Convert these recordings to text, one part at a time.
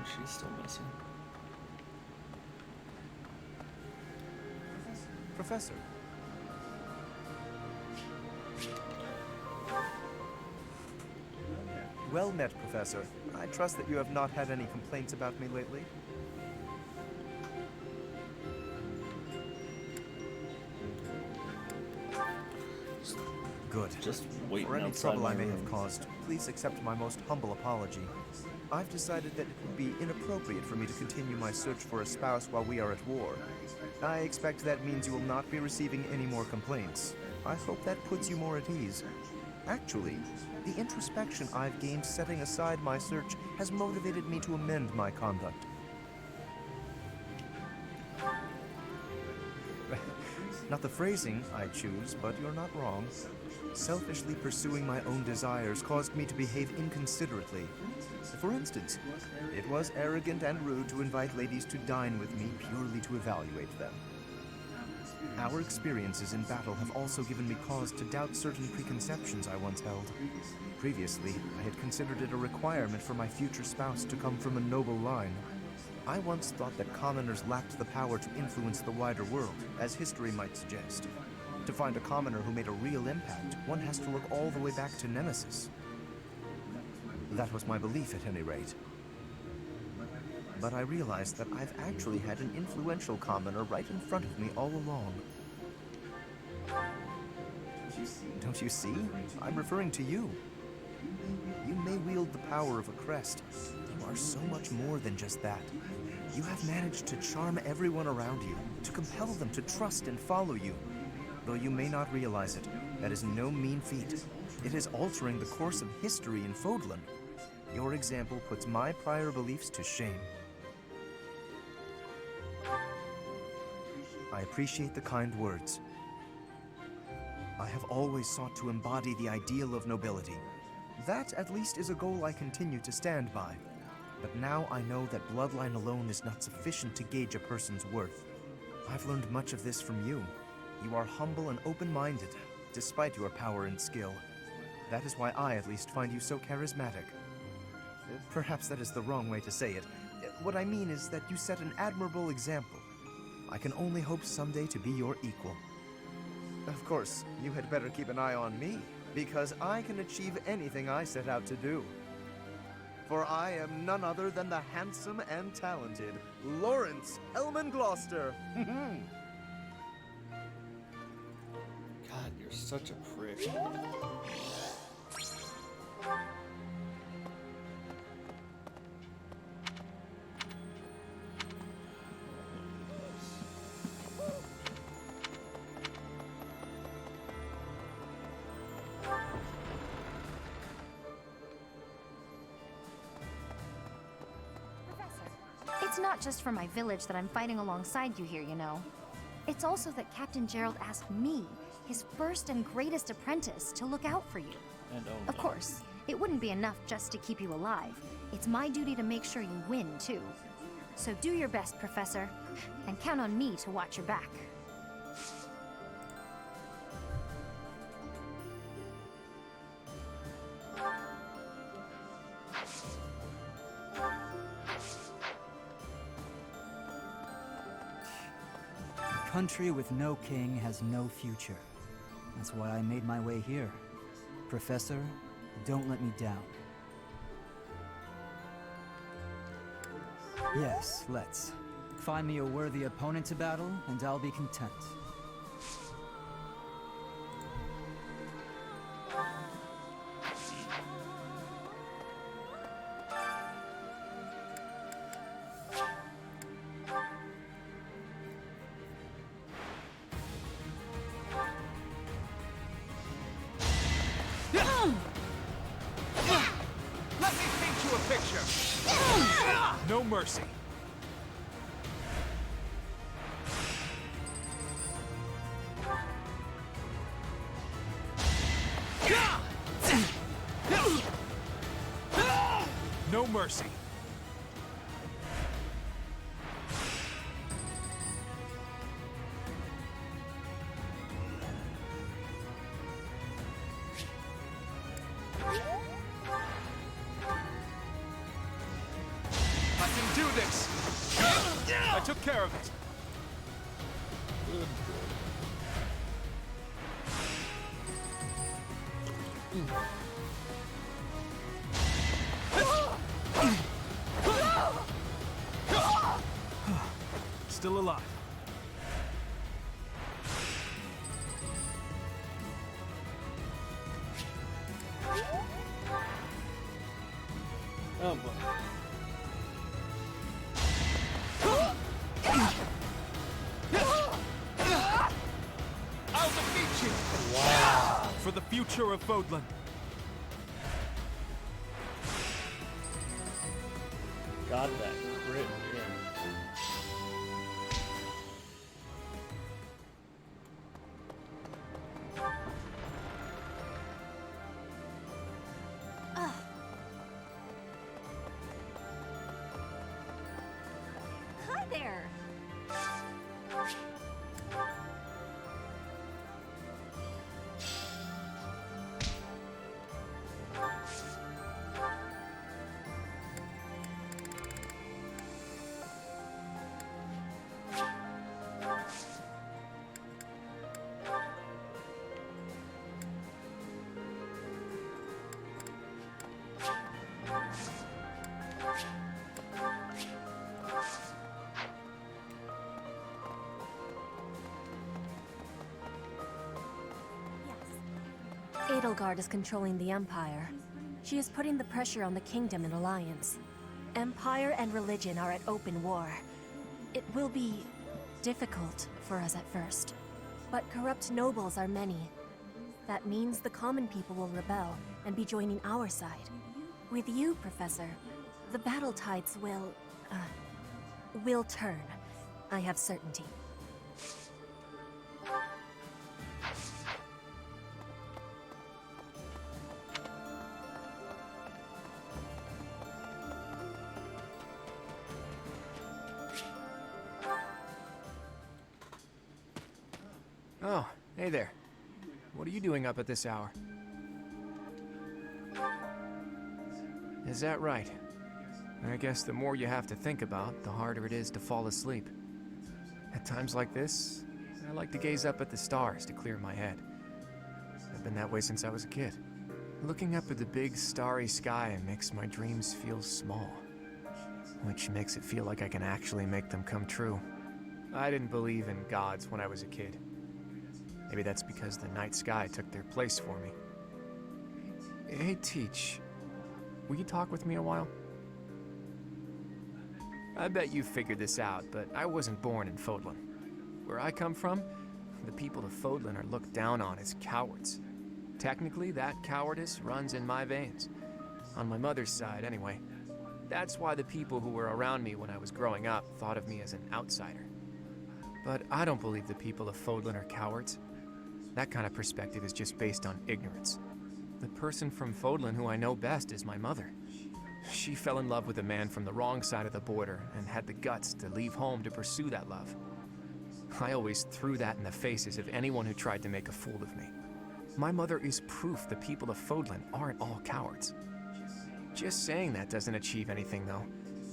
she's still missing. Professor. Well met, Professor. I trust that you have not had any complaints about me lately. Good. Just waiting For any outside trouble my I may room. have caused, please accept my most humble apology. I've decided that it would be inappropriate for me to continue my search for a spouse while we are at war. I expect that means you will not be receiving any more complaints. I hope that puts you more at ease. Actually, the introspection I've gained setting aside my search has motivated me to amend my conduct. Not the phrasing I choose, but you're not wrong. Selfishly pursuing my own desires caused me to behave inconsiderately. For instance, it was arrogant and rude to invite ladies to dine with me purely to evaluate them. Our experiences in battle have also given me cause to doubt certain preconceptions I once held. Previously, I had considered it a requirement for my future spouse to come from a noble line. I once thought that commoners lacked the power to influence the wider world, as history might suggest. To find a commoner who made a real impact, one has to look all the way back to Nemesis. That was my belief, at any rate. But I realized that I've actually had an influential commoner right in front of me all along. Don't you see? I'm referring to you. You may wield the power of a crest. You are so much more than just that. You have managed to charm everyone around you, to compel them to trust and follow you. Though you may not realize it, that is no mean feat. It is altering the course of history in Fodlan. Your example puts my prior beliefs to shame. I appreciate the kind words. I have always sought to embody the ideal of nobility. That, at least, is a goal I continue to stand by. But now I know that bloodline alone is not sufficient to gauge a person's worth. I've learned much of this from you. You are humble and open-minded, despite your power and skill. That is why I, at least, find you so charismatic. Perhaps that is the wrong way to say it. What I mean is that you set an admirable example. I can only hope someday to be your equal. Of course, you had better keep an eye on me, because I can achieve anything I set out to do. For I am none other than the handsome and talented Lawrence Hellman Gloucester. God, you're such a prick. It's not just for my village that I'm fighting alongside you here, you know. It's also that Captain Gerald asked me, his first and greatest apprentice, to look out for you. And Of course, it wouldn't be enough just to keep you alive. It's my duty to make sure you win, too. So do your best, Professor, and count on me to watch your back. A country with no king has no future. That's why I made my way here. Professor, don't let me down. Yes, let's. Find me a worthy opponent to battle, and I'll be content. Let me paint you a picture! No mercy. No mercy. can do this! I took care of it. Good. Still alive. Oh boy. I'll defeat you! Wow. For the future of Fodlan. Got that crit, yeah. Hi there. Edelgard is controlling the Empire. She is putting the pressure on the Kingdom in alliance. Empire and religion are at open war. It will be difficult for us at first. But corrupt nobles are many. That means the common people will rebel and be joining our side. With you, Professor, the battle tides will turn. I have certainty. Oh, hey there. What are you doing up at this hour? Is that right? I guess the more you have to think about, the harder it is to fall asleep. At times like this, I like to gaze up at the stars to clear my head. I've been that way since I was a kid. Looking up at the big starry sky makes my dreams feel small, which makes it feel like I can actually make them come true. I didn't believe in gods when I was a kid. Maybe that's because the night sky took their place for me. Hey, Teach. Will you talk with me a while? I bet you figured this out, but I wasn't born in Fodlan. Where I come from, the people of Fodlan are looked down on as cowards. Technically, that cowardice runs in my veins. On my mother's side, anyway. That's why the people who were around me when I was growing up thought of me as an outsider. But I don't believe the people of Fodlan are cowards. That kind of perspective is just based on ignorance. The person from Fodlan who I know best is my mother. She fell in love with a man from the wrong side of the border and had the guts to leave home to pursue that love. I always threw that in the faces of anyone who tried to make a fool of me. My mother is proof the people of Fodlan aren't all cowards. Just saying that doesn't achieve anything, though.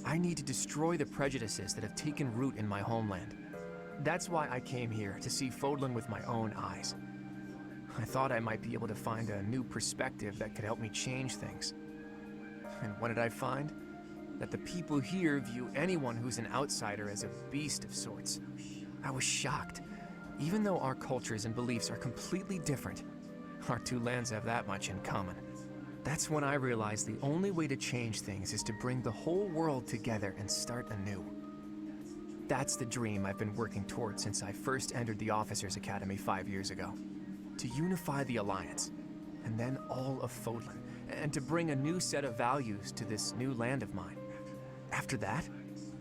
I need to destroy the prejudices that have taken root in my homeland. That's why I came here, to see Fodlan with my own eyes. I thought I might be able to find a new perspective that could help me change things. And what did I find? That the people here view anyone who's an outsider as a beast of sorts. I was shocked. Even though our cultures and beliefs are completely different, our two lands have that much in common. That's when I realized the only way to change things is to bring the whole world together and start anew. That's the dream I've been working towards since I first entered the Officers Academy 5 years ago. To unify the Alliance, and then all of Fodlan, and to bring a new set of values to this new land of mine. After that,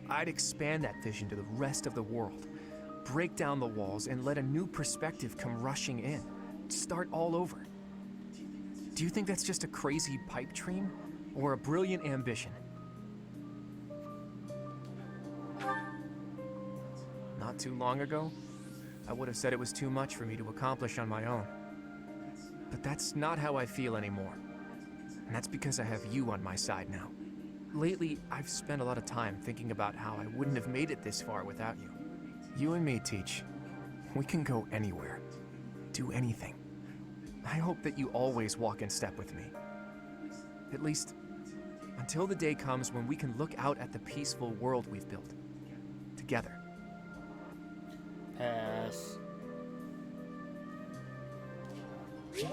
I'd expand that vision to the rest of the world, break down the walls, and let a new perspective come rushing in. Start all over. Do you think that's just a crazy pipe dream, or a brilliant ambition? Not too long ago, I would have said it was too much for me to accomplish on my own. But that's not how I feel anymore. And that's because I have you on my side now. lately, I've spent a lot of time thinking about how I wouldn't have made it this far without you. You and me, Teach. We can go anywhere. Do anything. I hope that you always walk in step with me. At least, until the day comes when we can look out at the peaceful world we've built. Together. Pass. It's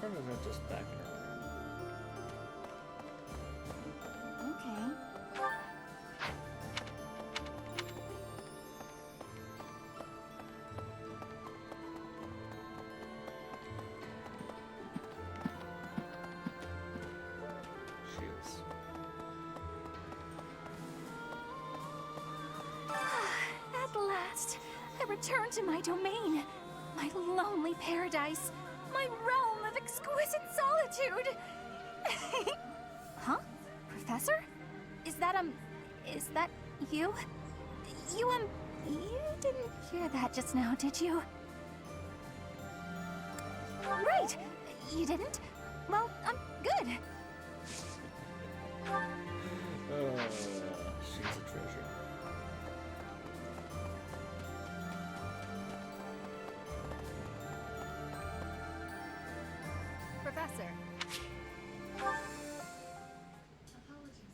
permanent just back in her. Okay. Shields. At last, I return to my domain, my lonely paradise, my realm of exquisite solitude. Huh? Professor? Is that you? You didn't hear that just now, did you? Right! You didn't? Well, good. She's a treasure. Professor.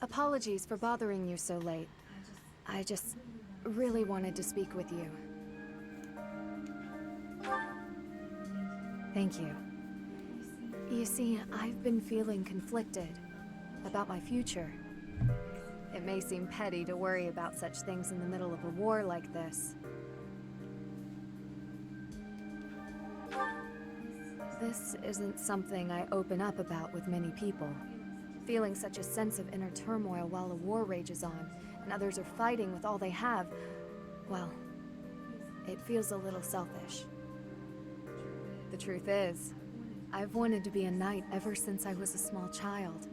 Apologies for bothering you so late. I just really wanted to speak with you. Thank you. You see, I've been feeling conflicted about my future. It may seem petty to worry about such things in the middle of a war like this. This isn't something I open up about with many people. Feeling such a sense of inner turmoil while a war rages on, and others are fighting with all they have, well, it feels a little selfish. The truth is, I've wanted to be a knight ever since I was a small child.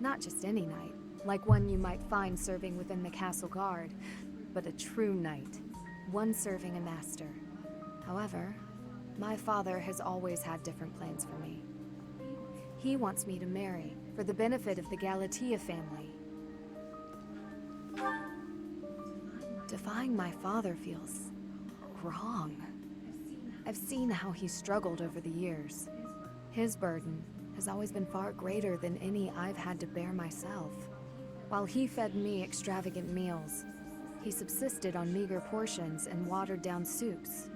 Not just any knight, like one you might find serving within the castle guard, but a true knight, one serving a master. However, my father has always had different plans for me. He wants me to marry, for the benefit of the Galatea family. Defying my father feels wrong. I've seen how he's struggled over the years. His burden has always been far greater than any I've had to bear myself. While he fed me extravagant meals, he subsisted on meager portions and watered-down soups.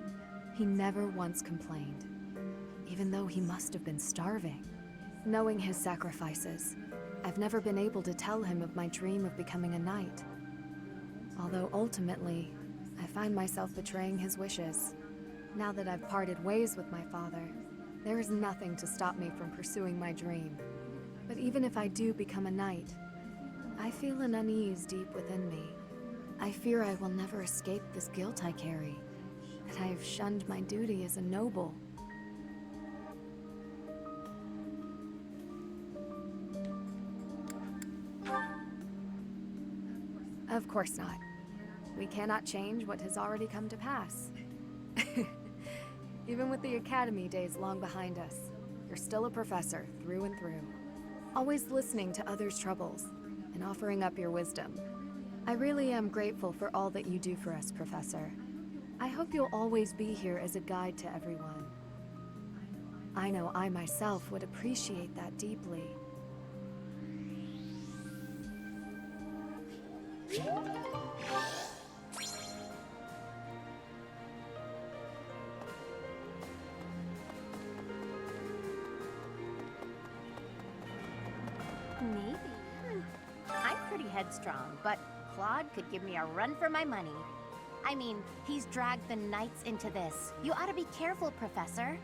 He never once complained, even though he must have been starving. Knowing his sacrifices, I've never been able to tell him of my dream of becoming a knight. Although ultimately, I find myself betraying his wishes. Now that I've parted ways with my father, there is nothing to stop me from pursuing my dream. But even if I do become a knight, I feel an unease deep within me. I fear I will never escape this guilt I carry, that I have shunned my duty as a noble. Of course not. We cannot change what has already come to pass. Even with the academy days long behind us, you're still a professor through and through. Always listening to others' troubles and offering up your wisdom. I really am grateful for all that you do for us, Professor. I hope you'll always be here as a guide to everyone. I know I myself would appreciate that deeply. Maybe. I'm pretty headstrong, but Claude could give me a run for my money. I mean, he's dragged the knights into this. You ought to be careful, Professor.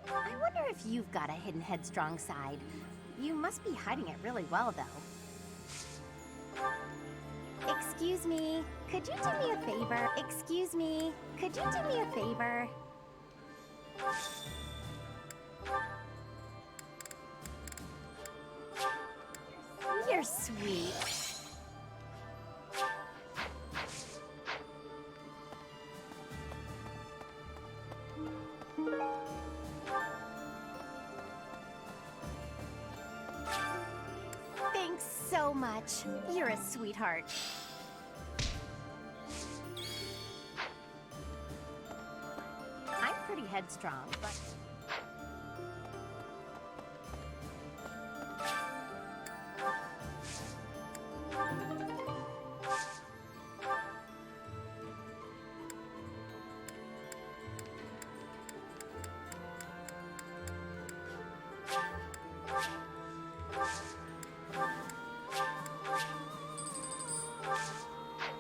I wonder if you've got a hidden headstrong side. You must be hiding it really well, though. Excuse me, could you do me a favor? Excuse me, could you do me a favor? You're sweet. Thanks so much. You're a sweetheart. I'm pretty headstrong, but...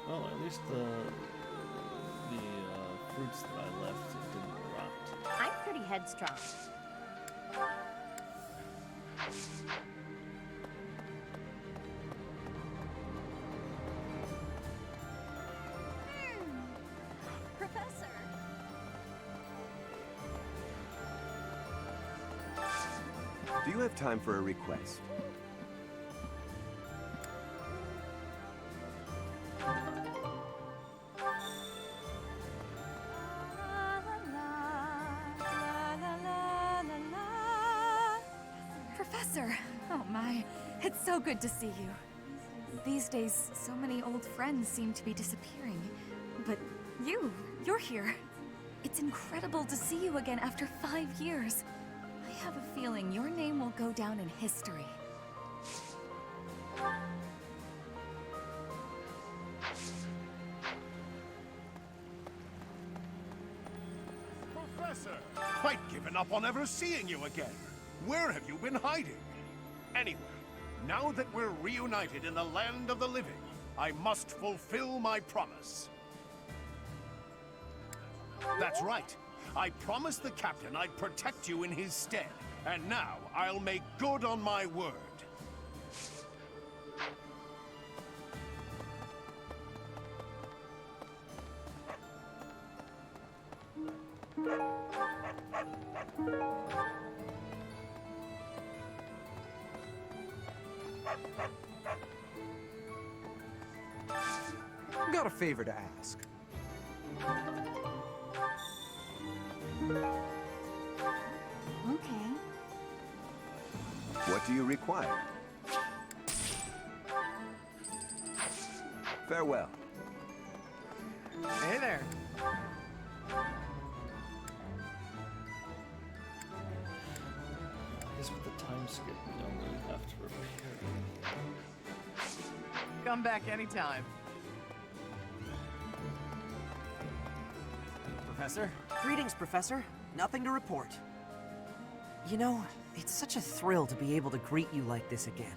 Well, at least the fruits that I left didn't rot. I'm pretty headstrong. Professor! Do you have time for a request? Professor! Oh my, it's so good to see you. These days, so many old friends seem to be disappearing. But you're here. It's incredible to see you again after 5 years. I have a feeling your name will go down in history. Professor! Quite given up on ever seeing you again. Where have you been hiding? Anyway, now that we're reunited in the land of the living, I must fulfill my promise. That's right. I promised the captain I'd protect you in his stead, and now I'll make good on my word. Got a favor to ask. Okay. What do you require? Farewell. Hey there. I guess with the time skip, we don't really have to repair anything. Come back anytime. Professor? Greetings, Professor. Nothing to report. You know, it's such a thrill to be able to greet you like this again.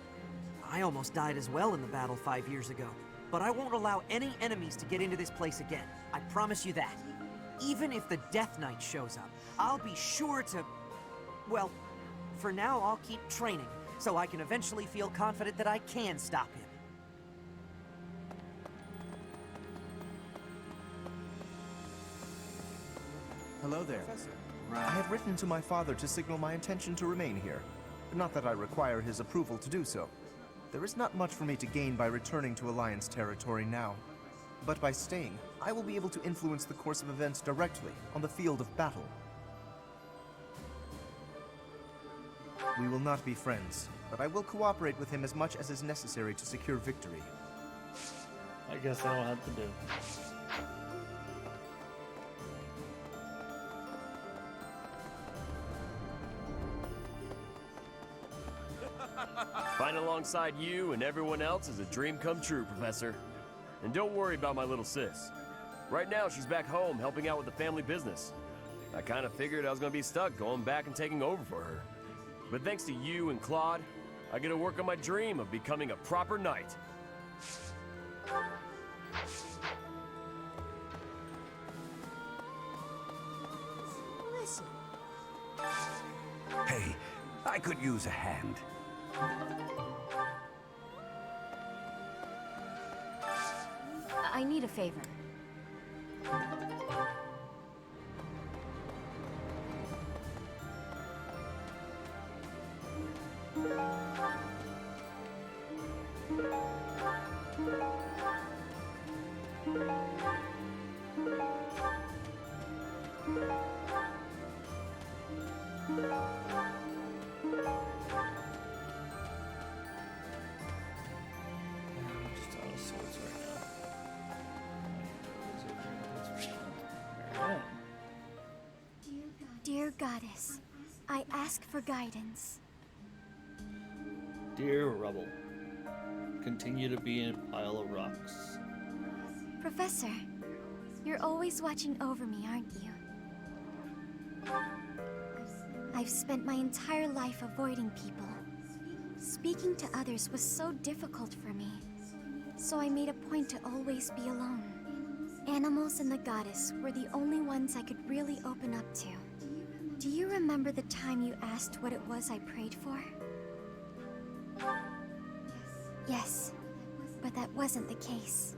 I almost died as well in the battle 5 years ago, but I won't allow any enemies to get into this place again. I promise you that. Even if the Death Knight shows up, I'll be sure to... Well, for now, I'll keep training, so I can eventually feel confident that I can stop him. Hello there. I have written to my father to signal my intention to remain here. Not that I require his approval to do so. There is not much for me to gain by returning to Alliance territory now. But by staying, I will be able to influence the course of events directly on the field of battle. We will not be friends, but I will cooperate with him as much as is necessary to secure victory. I guess I don't have to do. Fighting alongside you and everyone else is a dream come true, Professor. And don't worry about my little sis. Right now, she's back home helping out with the family business. I kind of figured I was going to be stuck going back and taking over for her. But thanks to you and Claude, I get to work on my dream of becoming a proper knight. Listen. Hey, I could use a hand. I need a favor. goddess, I ask for guidance. Dear Rubble, continue to be a pile of rocks. Professor, you're always watching over me, aren't you? I've spent my entire life avoiding people. Speaking to others was so difficult for me, so I made a point to always be alone. Animals and the goddess were the only ones I could really open up to. Do you remember the time you asked what it was I prayed for? Yes, but that wasn't the case.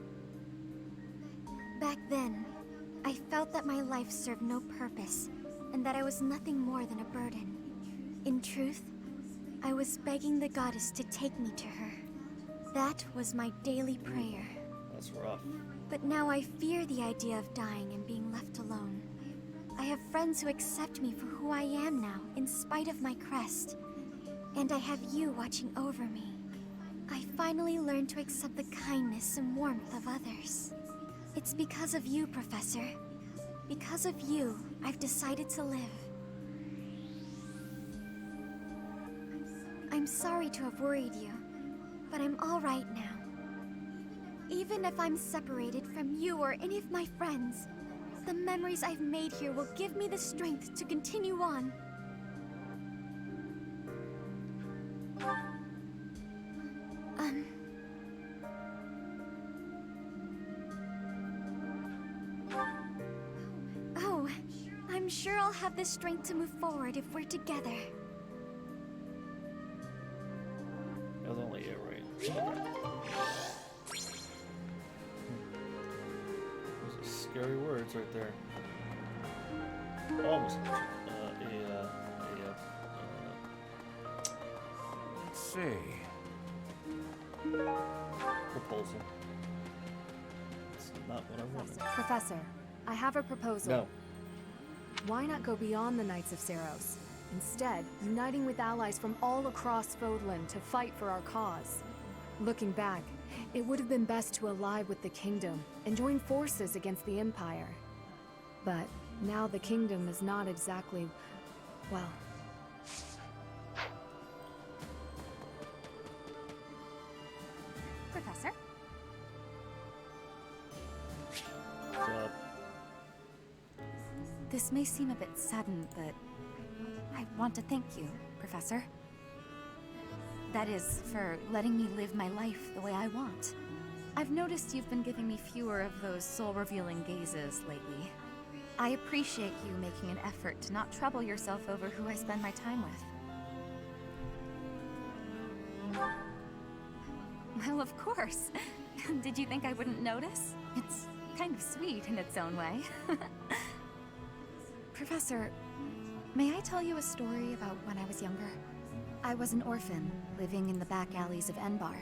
Back then, I felt that my life served no purpose, and that I was nothing more than a burden. In truth, I was begging the goddess to take me to her. That was my daily prayer. That's rough. But now I fear the idea of dying and being left alone. I have friends who accept me for who I am now, in spite of my crest. And I have you watching over me. I finally learned to accept the kindness and warmth of others. It's because of you, Professor. Because of you, I've decided to live. I'm sorry to have worried you, but I'm all right now. Even if I'm separated from you or any of my friends, the memories I've made here will give me the strength to continue on. Oh, I'm sure I'll have the strength to move forward if we're together. That was only it, right? Those are scary words right there. Almost. Let's see. Proposal. It's not what I wanted. Professor, I have a proposal. No. Why not go beyond the Knights of Seros? Instead, uniting with allies from all across Fodlan to fight for our cause. Looking back, it would have been best to ally with the Kingdom and join forces against the Empire. But now the Kingdom is not exactly, well... Professor? What's up? This may seem a bit sudden, but I want to thank you, Professor. That is, for letting me live my life the way I want. I've noticed you've been giving me fewer of those soul-revealing gazes lately. I appreciate you making an effort to not trouble yourself over who I spend my time with. Well, of course. Did you think I wouldn't notice? It's kind of sweet in its own way. Professor, may I tell you a story about when I was younger? I was an orphan, living in the back alleys of Enbar,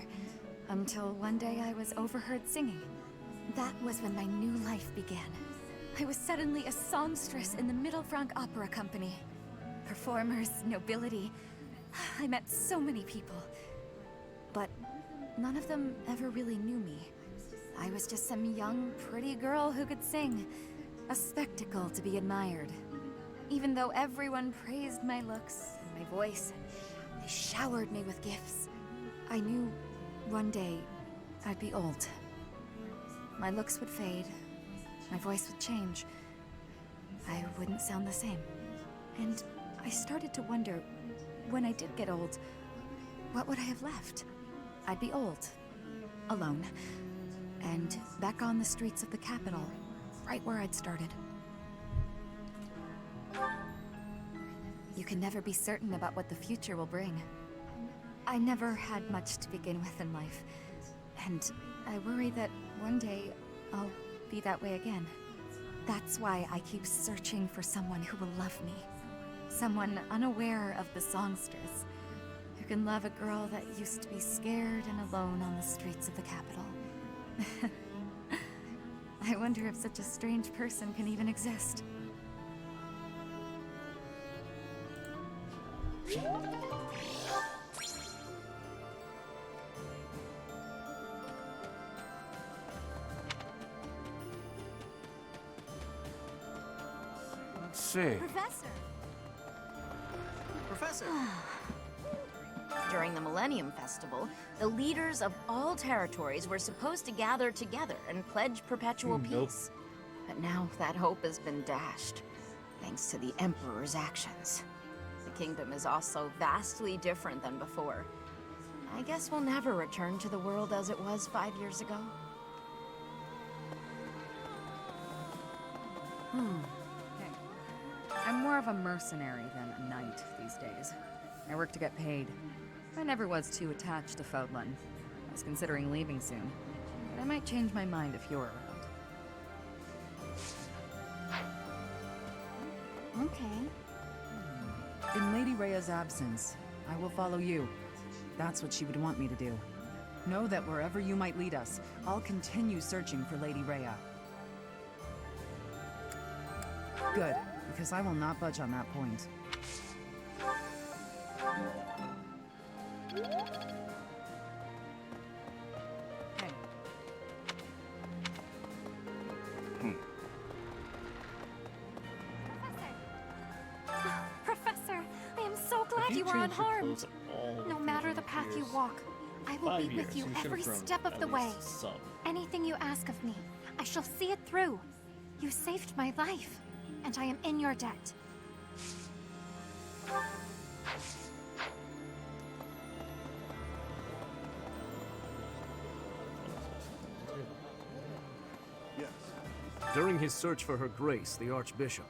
until one day I was overheard singing. That was when my new life began. I was suddenly a songstress in the Middle Franc Opera Company. Performers, nobility. I met so many people. But none of them ever really knew me. I was just some young, pretty girl who could sing. A spectacle to be admired. Even though everyone praised my looks and my voice, they showered me with gifts. I knew one day I'd be old. My looks would fade. My voice would change. I wouldn't sound the same. And I started to wonder, when I did get old, what would I have left? I'd be old, alone, and back on the streets of the capital, right where I'd started. You can never be certain about what the future will bring. I never had much to begin with in life, and I worry that one day I'll be that way again. That's why I keep searching for someone who will love me. Someone unaware of the songstress, who can love a girl that used to be scared and alone on the streets of the capital. I wonder if such a strange person can even exist. Let's see. Professor! Professor! During the Millennium Festival, the leaders of all territories were supposed to gather together and pledge perpetual Nope. peace. But now that hope has been dashed, thanks to the Emperor's actions. The kingdom is also vastly different than before. I guess we'll never return to the world as it was 5 years ago. Okay. I'm more of a mercenary than a knight these days. I work to get paid. I never was too attached to Fodlan. I was considering leaving soon, but I might change my mind if you're around. Okay. In Lady Rhea's absence, I will follow you. That's what she would want me to do. Know that wherever you might lead us, I'll continue searching for Lady Rhea. Good, because I will not budge on that point. Hey. Professor, I am so glad If you were change your unharmed. clothes all No of matter your the path you years, walk, I will 5 be years, with you should have every grown step of at the way. least some. Anything you ask of me, I shall see it through. You saved my life, and I am in your debt. During his search for her grace, the Archbishop,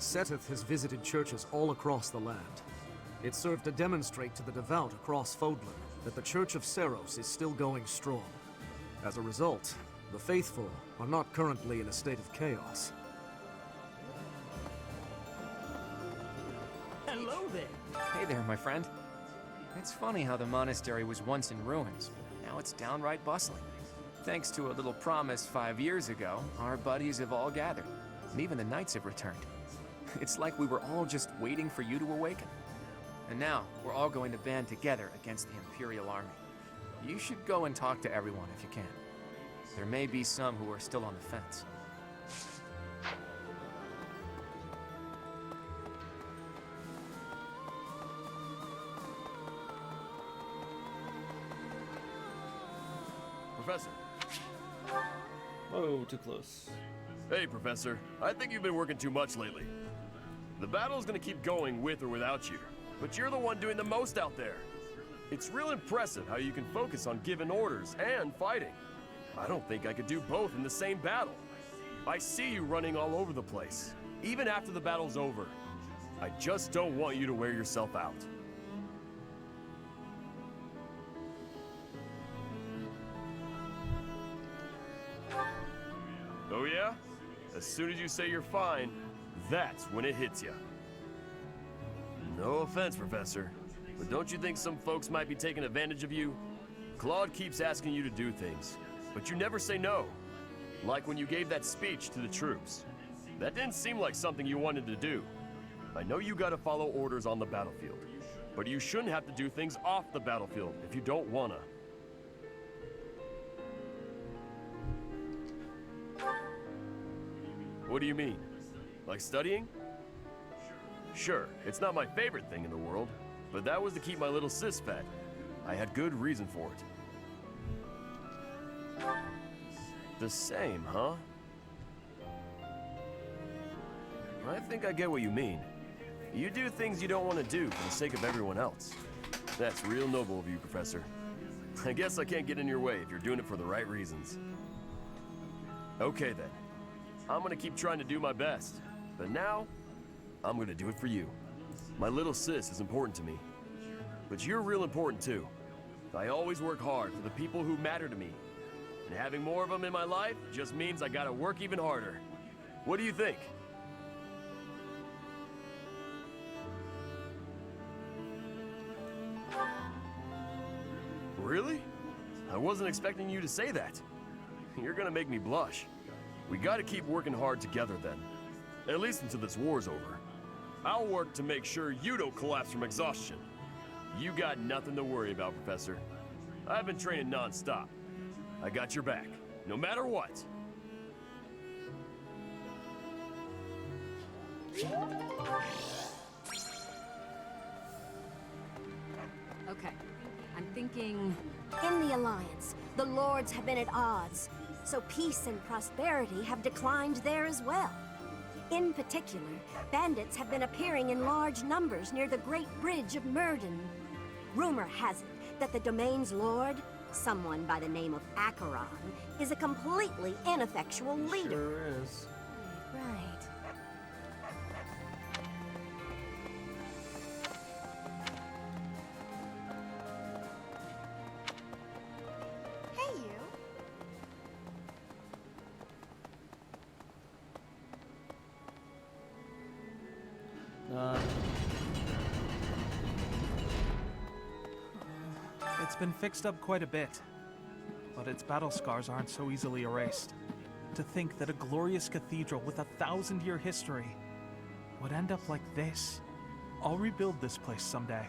Seteth has visited churches all across the land. It served to demonstrate to the devout across Fodlan that the Church of Seros is still going strong. As a result, the faithful are not currently in a state of chaos. Hello there! Hey there, my friend. It's funny how the monastery was once in ruins, but now it's downright bustling. Thanks to a little promise 5 years ago, our buddies have all gathered, and even the knights have returned. It's like we were all just waiting for you to awaken. And now, we're all going to band together against the Imperial Army. You should go and talk to everyone if you can. There may be some who are still on the fence. Professor. Whoa, too close. Hey, Professor. I think you've been working too much lately. The battle's gonna keep going with or without you, but you're the one doing the most out there. It's real impressive how you can focus on giving orders and fighting. I don't think I could do both in the same battle. I see you running all over the place, even after the battle's over. I just don't want you to wear yourself out. Oh yeah? As soon as you say you're fine, that's when it hits you. No offense, Professor, but don't you think some folks might be taking advantage of you? Claude keeps asking you to do things, but you never say no. Like when you gave that speech to the troops. That didn't seem like something you wanted to do. I know you gotta follow orders on the battlefield, but you shouldn't have to do things off the battlefield if you don't wanna. What do you mean? Like studying? Sure, it's not my favorite thing in the world, but that was to keep my little sis fed. I had good reason for it. The same, huh? I think I get what you mean. You do things you don't want to do for the sake of everyone else. That's real noble of you, Professor. I guess I can't get in your way if you're doing it for the right reasons. Okay then. I'm gonna keep trying to do my best. But now, I'm gonna do it for you. My little sis is important to me. But you're real important too. I always work hard for the people who matter to me. And having more of them in my life just means I gotta work even harder. What do you think? Really? I wasn't expecting you to say that. You're gonna make me blush. We gotta keep working hard together then. At least until this war's over. I'll work to make sure you don't collapse from exhaustion. You got nothing to worry about, Professor. I've been training non-stop. I got your back, no matter what. Okay. I'm thinking... In the Alliance, the Lords have been at odds, so peace and prosperity have declined there as well. In particular, bandits have been appearing in large numbers near the Great Bridge of Murden. Rumor has it that the domain's lord, someone by the name of Acheron, is a completely ineffectual leader. Sure is. Right. Hey, you. It's been fixed up quite a bit, but its battle scars aren't so easily erased. To think that a glorious cathedral with a 1,000-year history would end up like this. I'll rebuild this place someday.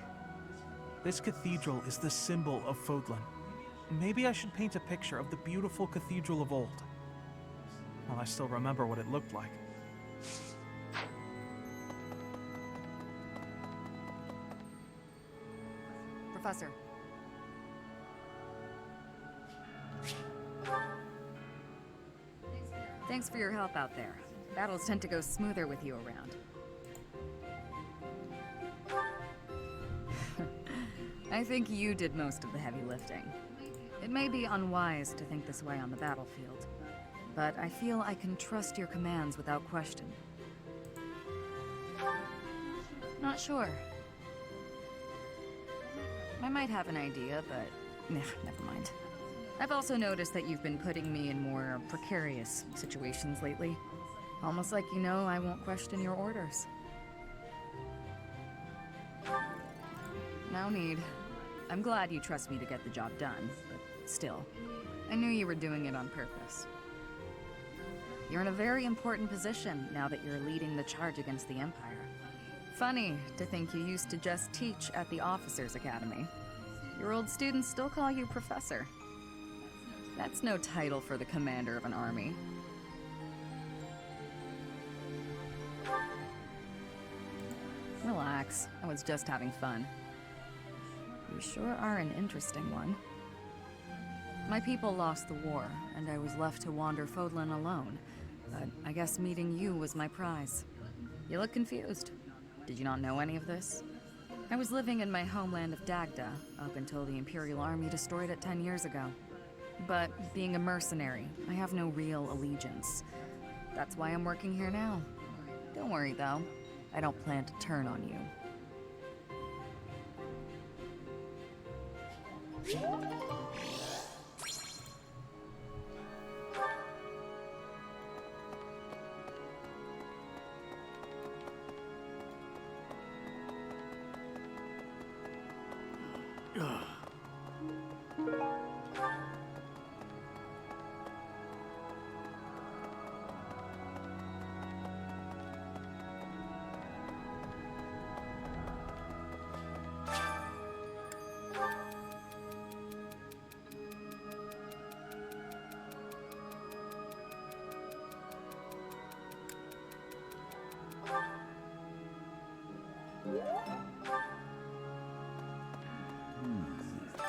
This cathedral is the symbol of Fodlan. Maybe I should paint a picture of the beautiful cathedral of old. Well, I still remember what it looked like. Professor. Thanks for your help out there. Battles tend to go smoother with you around. I think you did most of the heavy lifting. It may be unwise to think this way on the battlefield, but I feel I can trust your commands without question. Not sure. I might have an idea, but never mind. I've also noticed that you've been putting me in more precarious situations lately. Almost like you know I won't question your orders. No need. I'm glad you trust me to get the job done, but still, I knew you were doing it on purpose. You're in a very important position now that you're leading the charge against the Empire. Funny to think you used to just teach at the Officers' Academy. Your old students still call you Professor. That's no title for the commander of an army. Relax, I was just having fun. You sure are an interesting one. My people lost the war, and I was left to wander Fodlan alone. But I guess meeting you was my prize. You look confused. Did you not know any of this? I was living in my homeland of Dagda up until the Imperial Army destroyed it 10 years ago. But being a mercenary, I have no real allegiance. That's why I'm working here now. Don't worry, though. I don't plan to turn on you.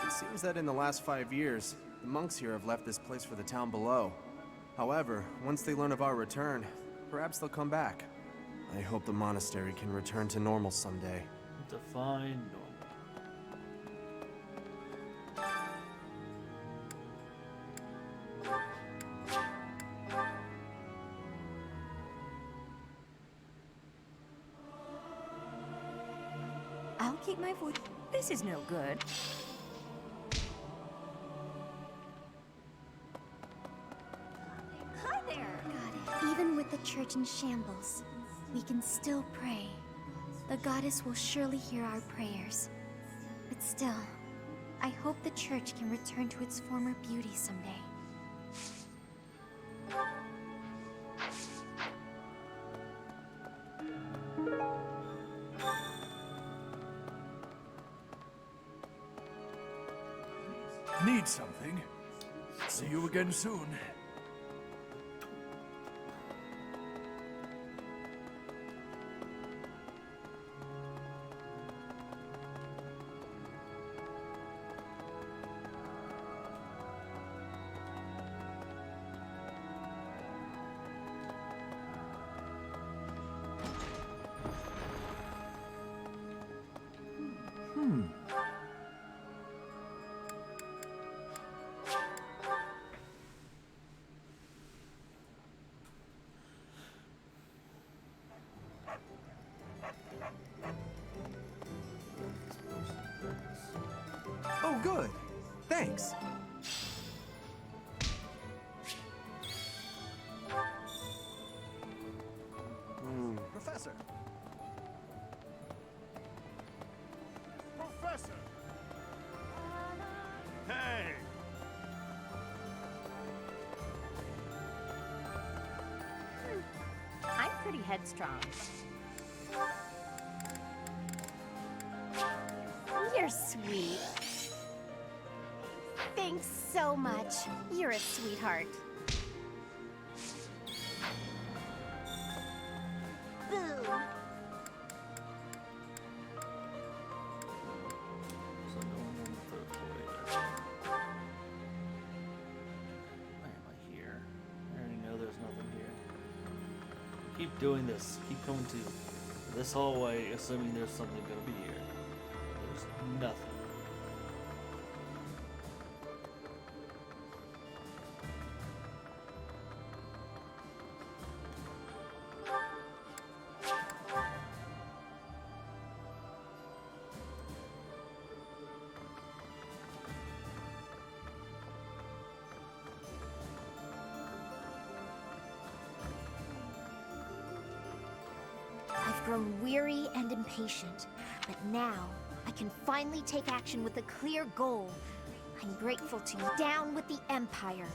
It seems that in the last 5 years, the monks here have left this place for the town below. However, once they learn of our return, perhaps they'll come back. I hope the monastery can return to normal someday. Define normal. I'll keep my voice. This is no good. Hi there! Got it. Even with the church in shambles, we can still pray. The goddess will surely hear our prayers. But still, I hope the church can return to its former beauty someday. Need something? See you again soon. Oh, good. Thanks. Professor! Professor! Hey! I'm pretty headstrong. You're sweet. Thanks so much. You're a sweetheart. Boo! So no one will throw it away there. Why am I here? I already know there's nothing here. Keep doing this. Keep coming to this hallway, assuming there's something gonna be here. There's nothing. I've grown weary and impatient, but now I can finally take action with a clear goal. I'm grateful to you. Down with the Empire.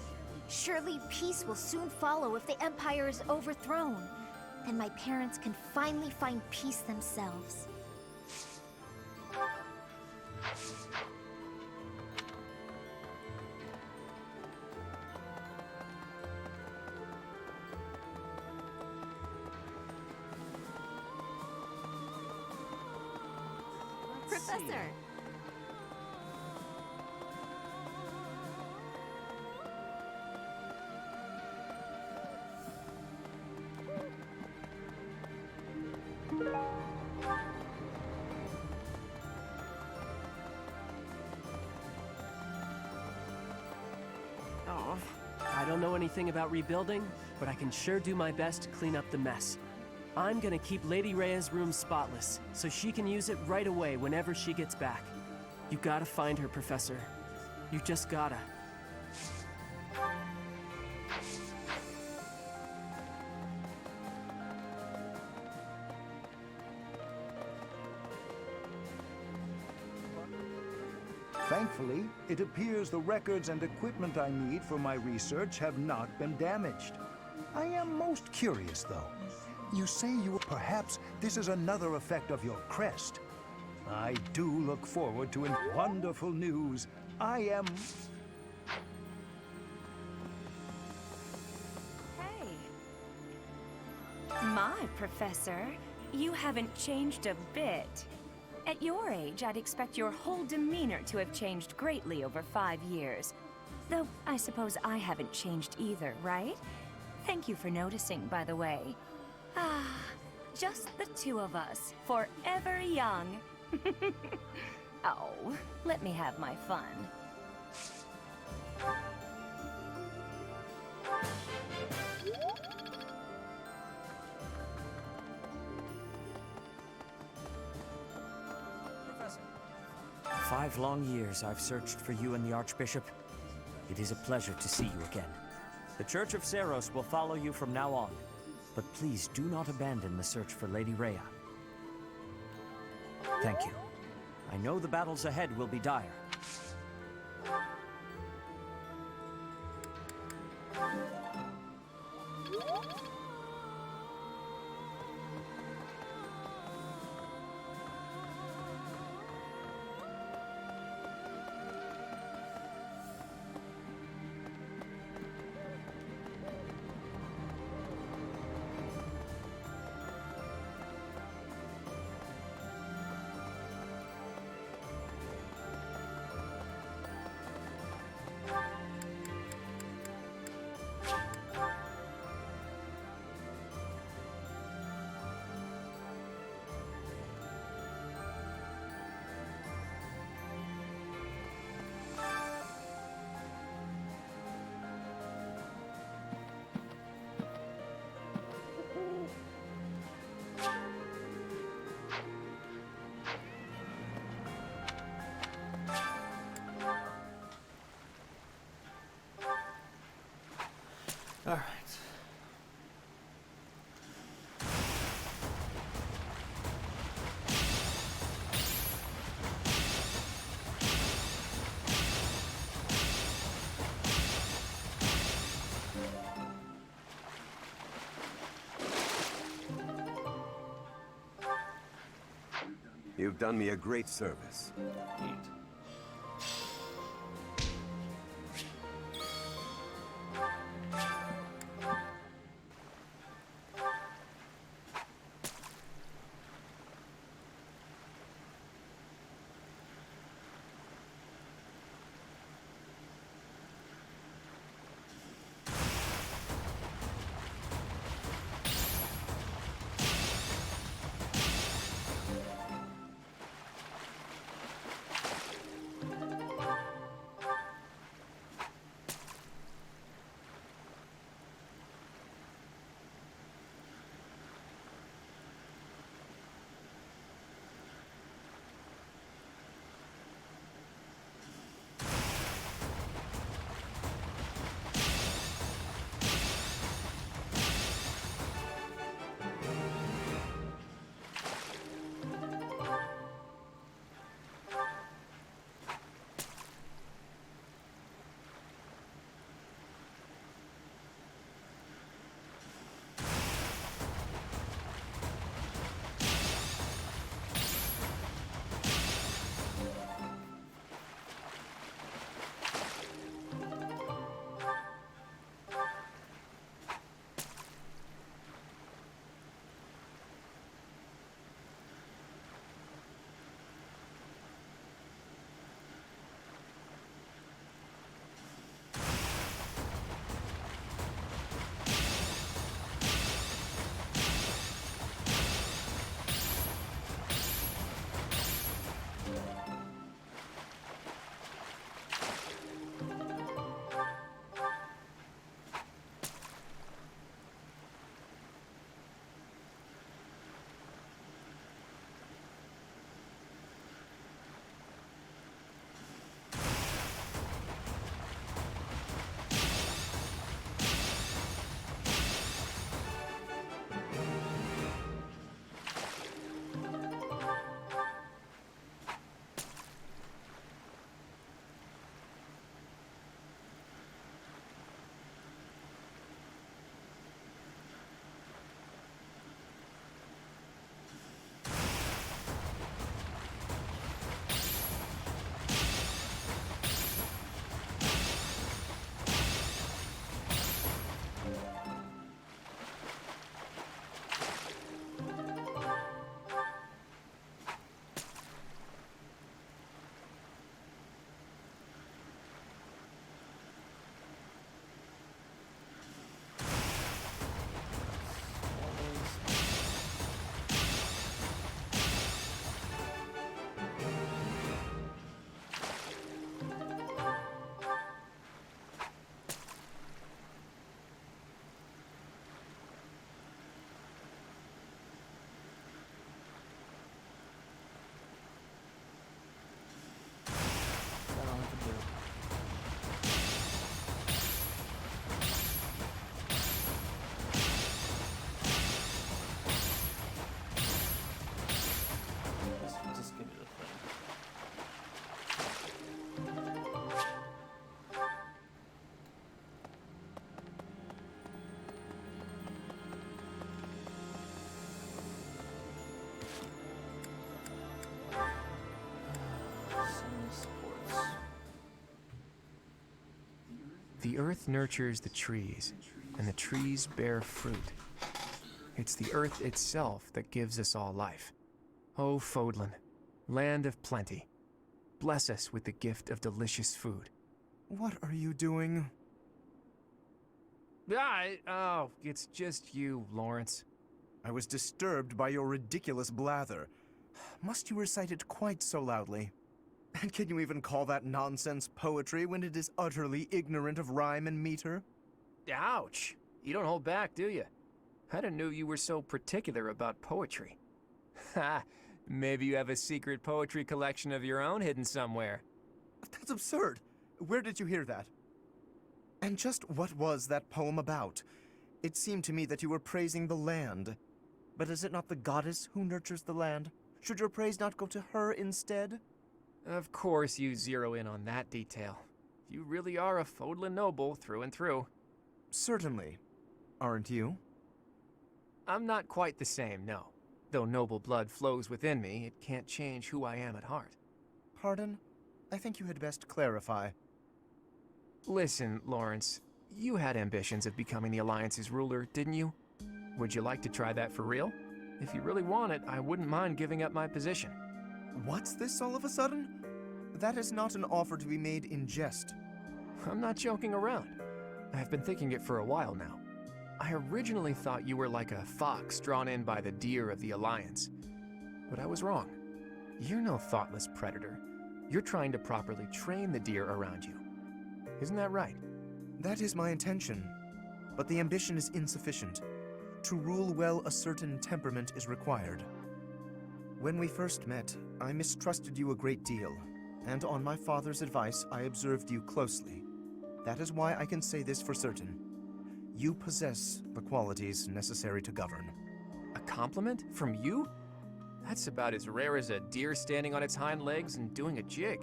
Surely peace will soon follow if the Empire is overthrown. Then my parents can finally find peace themselves. Professor! Oh, I don't know anything about rebuilding, but I can sure do my best to clean up the mess. I'm gonna keep Lady Rhea's room spotless, so she can use it right away whenever she gets back. You gotta find her, Professor. You just gotta. Thankfully, it appears the records and equipment I need for my research have not been damaged. I am most curious, though. You say perhaps this is another effect of your crest. I do look forward to wonderful news. I am... Hey. My Professor, you haven't changed a bit. At your age, I'd expect your whole demeanor to have changed greatly over 5 years. Though, I suppose I haven't changed either, right? Thank you for noticing, by the way. Ah, just the two of us, forever young. Oh, let me have my fun. Professor. 5 long years I've searched for you and the Archbishop. It is a pleasure to see you again. The Church of Seiros will follow you from now on. But please do not abandon the search for Lady Rhea. Thank you. I know the battles ahead will be dire. You've done me a great service. Neat. The earth nurtures the trees, and the trees bear fruit. It's the earth itself that gives us all life. O Fodlan, land of plenty, bless us with the gift of delicious food. What are you doing? Oh, it's just you, Lawrence. I was disturbed by your ridiculous blather. Must you recite it quite so loudly? And can you even call that nonsense poetry when it is utterly ignorant of rhyme and meter? Ouch! You don't hold back, do you? I didn't know you were so particular about poetry. Ha! Maybe you have a secret poetry collection of your own hidden somewhere. That's absurd. Where did you hear that? And just what was that poem about? It seemed to me that you were praising the land. But is it not the goddess who nurtures the land? Should your praise not go to her instead? Of course you zero in on that detail. You really are a Fodlan noble through and through. Certainly. Aren't you? I'm not quite the same, no. Though noble blood flows within me, it can't change who I am at heart. Pardon? I think you had best clarify. Listen, Lawrence, you had ambitions of becoming the Alliance's ruler, didn't you? Would you like to try that for real? If you really want it, I wouldn't mind giving up my position. What's this all of a sudden? That is not an offer to be made in jest. I'm not joking around. I've been thinking it for a while now. I originally thought you were like a fox drawn in by the deer of the Alliance. But I was wrong. You're no thoughtless predator. You're trying to properly train the deer around you. Isn't that right? That is my intention. But the ambition is insufficient. To rule well, a certain temperament is required. When we first met, I mistrusted you a great deal, and on my father's advice, I observed you closely. That is why I can say this for certain. You possess the qualities necessary to govern. A compliment from you? That's about as rare as a deer standing on its hind legs and doing a jig.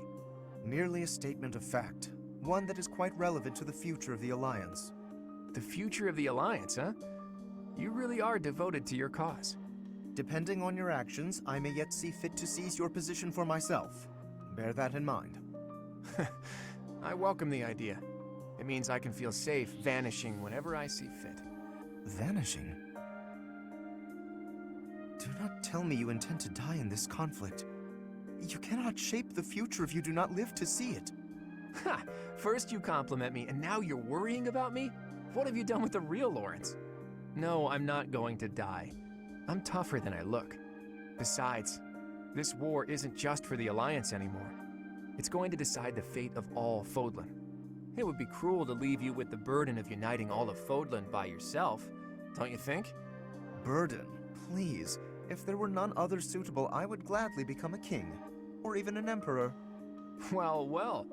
Merely a statement of fact, one that is quite relevant to the future of the Alliance. The future of the Alliance, huh? You really are devoted to your cause. Depending on your actions, I may yet see fit to seize your position for myself. Bear that in mind. I welcome the idea. It means I can feel safe vanishing whenever I see fit. Vanishing? Do not tell me you intend to die in this conflict. You cannot shape the future if you do not live to see it. Ha! First you compliment me, and now you're worrying about me? What have you done with the real Lawrence? No, I'm not going to die. I'm tougher than I look. Besides, this war isn't just for the Alliance anymore. It's going to decide the fate of all Fodlan. It would be cruel to leave you with the burden of uniting all of Fodlan by yourself, don't you think? Burden? Please. If there were none other suitable, I would gladly become a king. Or even an emperor. Well, well.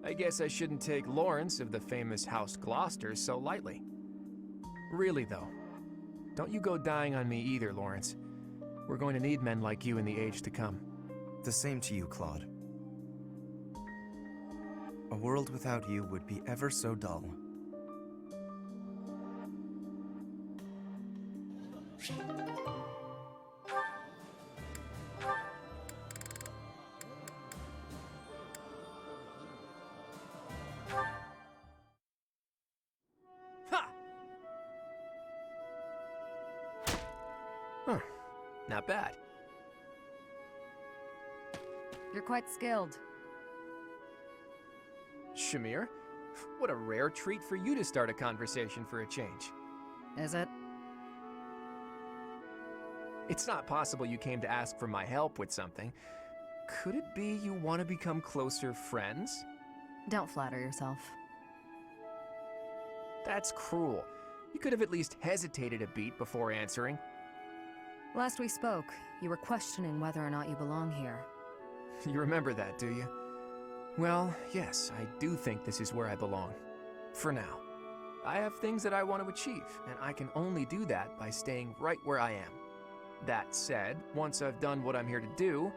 I guess I shouldn't take Lawrence of the famous House Gloucester so lightly. Really, though. Don't you go dying on me either, Lawrence. We're going to need men like you in the age to come. The same to you, Claude. A world without you would be ever so dull. Huh. Not bad. You're quite skilled. Shamir, what a rare treat for you to start a conversation for a change. Is it? It's not possible you came to ask for my help with something. Could it be you want to become closer friends? Don't flatter yourself. That's cruel. You could have at least hesitated a beat before answering. Last we spoke, you were questioning whether or not you belong here. You remember that, do you? Well, yes, I do think this is where I belong. For now. I have things that I want to achieve, and I can only do that by staying right where I am. That said, once I've done what I'm here to do,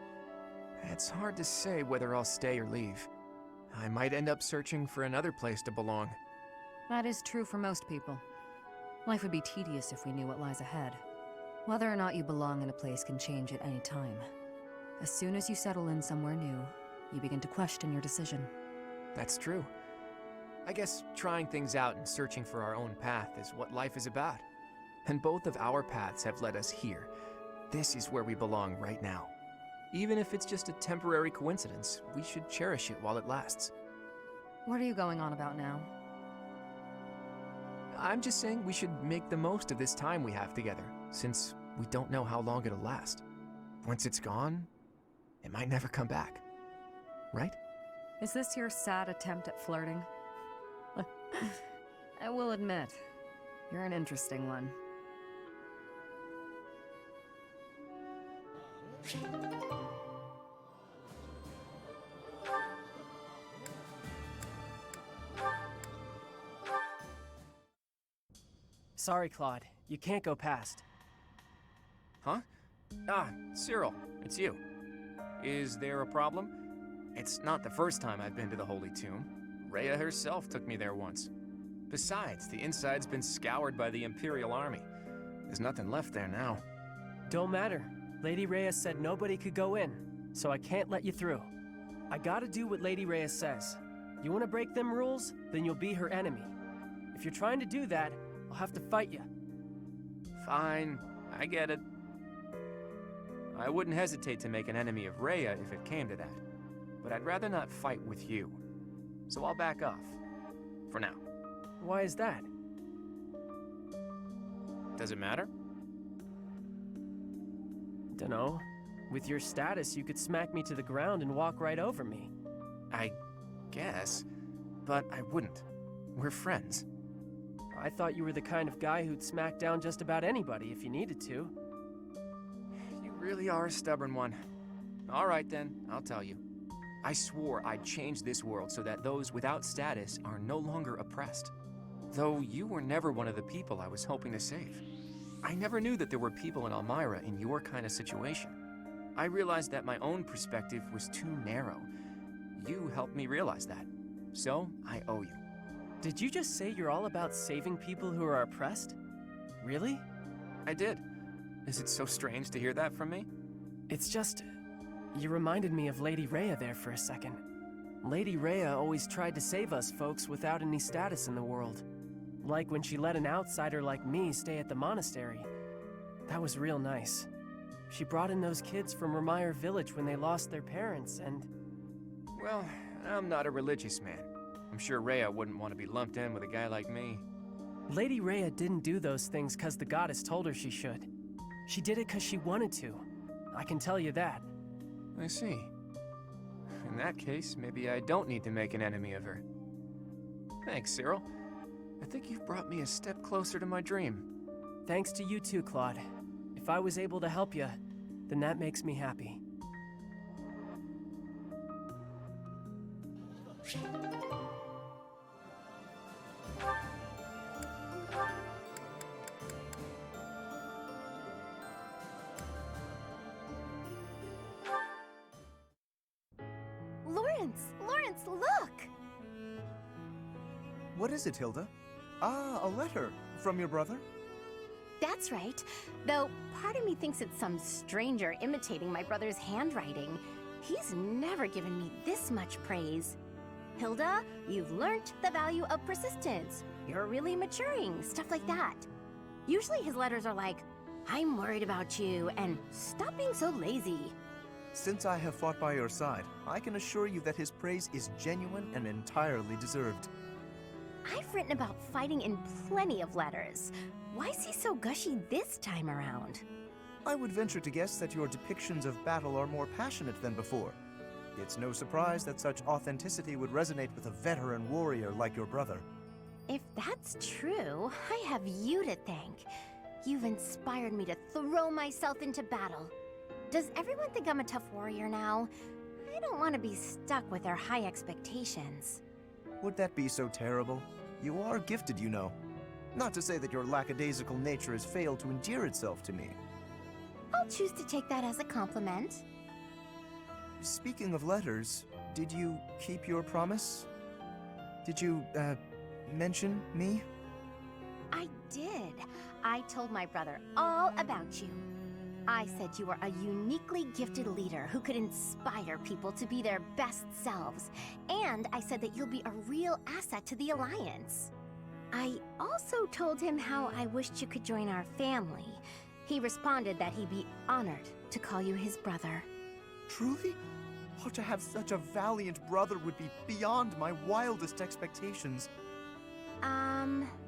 it's hard to say whether I'll stay or leave. I might end up searching for another place to belong. That is true for most people. Life would be tedious if we knew what lies ahead. Whether or not you belong in a place can change at any time. As soon as you settle in somewhere new, you begin to question your decision. That's true. I guess trying things out and searching for our own path is what life is about. And both of our paths have led us here. This is where we belong right now. Even if it's just a temporary coincidence, we should cherish it while it lasts. What are you going on about now? I'm just saying we should make the most of this time we have together, since we don't know how long it'll last. Once it's gone, it might never come back. Right? Is this your sad attempt at flirting? I will admit, you're an interesting one. Sorry, Claude. You can't go past. Huh? Ah, Cyril, it's you. Is there a problem? It's not the first time I've been to the Holy Tomb. Rhea herself took me there once. Besides, the inside's been scoured by the Imperial Army. There's nothing left there now. Don't matter. Lady Rhea said nobody could go in, so I can't let you through. I gotta do what Lady Rhea says. You wanna break them rules? Then you'll be her enemy. If you're trying to do that, I'll have to fight you. Fine, I get it. I wouldn't hesitate to make an enemy of Rhea if it came to that. But I'd rather not fight with you. So I'll back off. For now. Why is that? Does it matter? Dunno. With your status, you could smack me to the ground and walk right over me. I guess. But I wouldn't. We're friends. I thought you were the kind of guy who'd smack down just about anybody if you needed to. You really are a stubborn one. All right then, I'll tell you. I swore I'd change this world so that those without status are no longer oppressed. Though you were never one of the people I was hoping to save. I never knew that there were people in Elmira in your kind of situation. I realized that my own perspective was too narrow. You helped me realize that. So, I owe you. Did you just say you're all about saving people who are oppressed? Really? I did. Is it so strange to hear that from me? It's just... you reminded me of Lady Rhea there for a second. Lady Rhea always tried to save us folks without any status in the world. Like when she let an outsider like me stay at the monastery. That was real nice. She brought in those kids from Remire Village when they lost their parents, and... Well, I'm not a religious man. I'm sure Rhea wouldn't want to be lumped in with a guy like me. Lady Rhea didn't do those things because the goddess told her she should. She did it because she wanted to. I can tell you that. I see. In that case, maybe I don't need to make an enemy of her. Thanks, Cyril. I think you've brought me a step closer to my dream. Thanks to you too, Claude. If I was able to help you, then that makes me happy. Lawrence, look! What is it, Hilda? Ah, a letter. From your brother? That's right. Though part of me thinks it's some stranger imitating my brother's handwriting. He's never given me this much praise. Hilda, you've learnt the value of persistence. You're really maturing, stuff like that. Usually his letters are like, I'm worried about you, and stop being so lazy. Since I have fought by your side, I can assure you that his praise is genuine and entirely deserved. I've written about fighting in plenty of letters. Why is he so gushy this time around? I would venture to guess that your depictions of battle are more passionate than before. It's no surprise that such authenticity would resonate with a veteran warrior like your brother. If that's true, I have you to thank. You've inspired me to throw myself into battle. Does everyone think I'm a tough warrior now? I don't want to be stuck with their high expectations. Would that be so terrible? You are gifted, you know. Not to say that your lackadaisical nature has failed to endear itself to me. I'll choose to take that as a compliment. Speaking of letters, did you keep your promise? Did you, mention me? I did. I told my brother all about you. I said you were a uniquely gifted leader who could inspire people to be their best selves. And I said that you'll be a real asset to the Alliance. I also told him how I wished you could join our family. He responded that he'd be honored to call you his brother. Truly? Oh, to have such a valiant brother would be beyond my wildest expectations.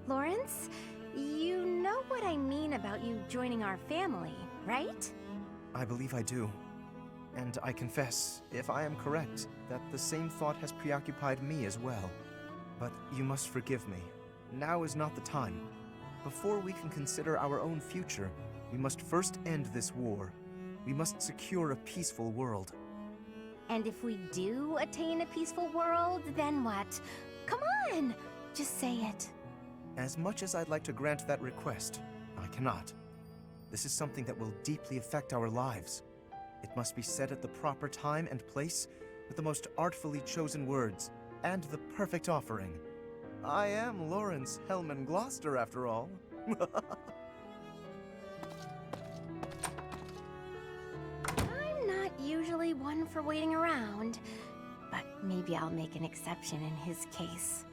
Lawrence? You know what I mean about you joining our family, right? I believe I do. And I confess, if I am correct, that the same thought has preoccupied me as well. But you must forgive me. Now is not the time. Before we can consider our own future, we must first end this war. We must secure a peaceful world. And if we do attain a peaceful world, then what? Come on! Just say it. As much as I'd like to grant that request, I cannot. This is something that will deeply affect our lives. It must be said at the proper time and place, with the most artfully chosen words, and the perfect offering. I am Lawrence Hellman Gloucester, after all. one for waiting around. But maybe I'll make an exception in his case.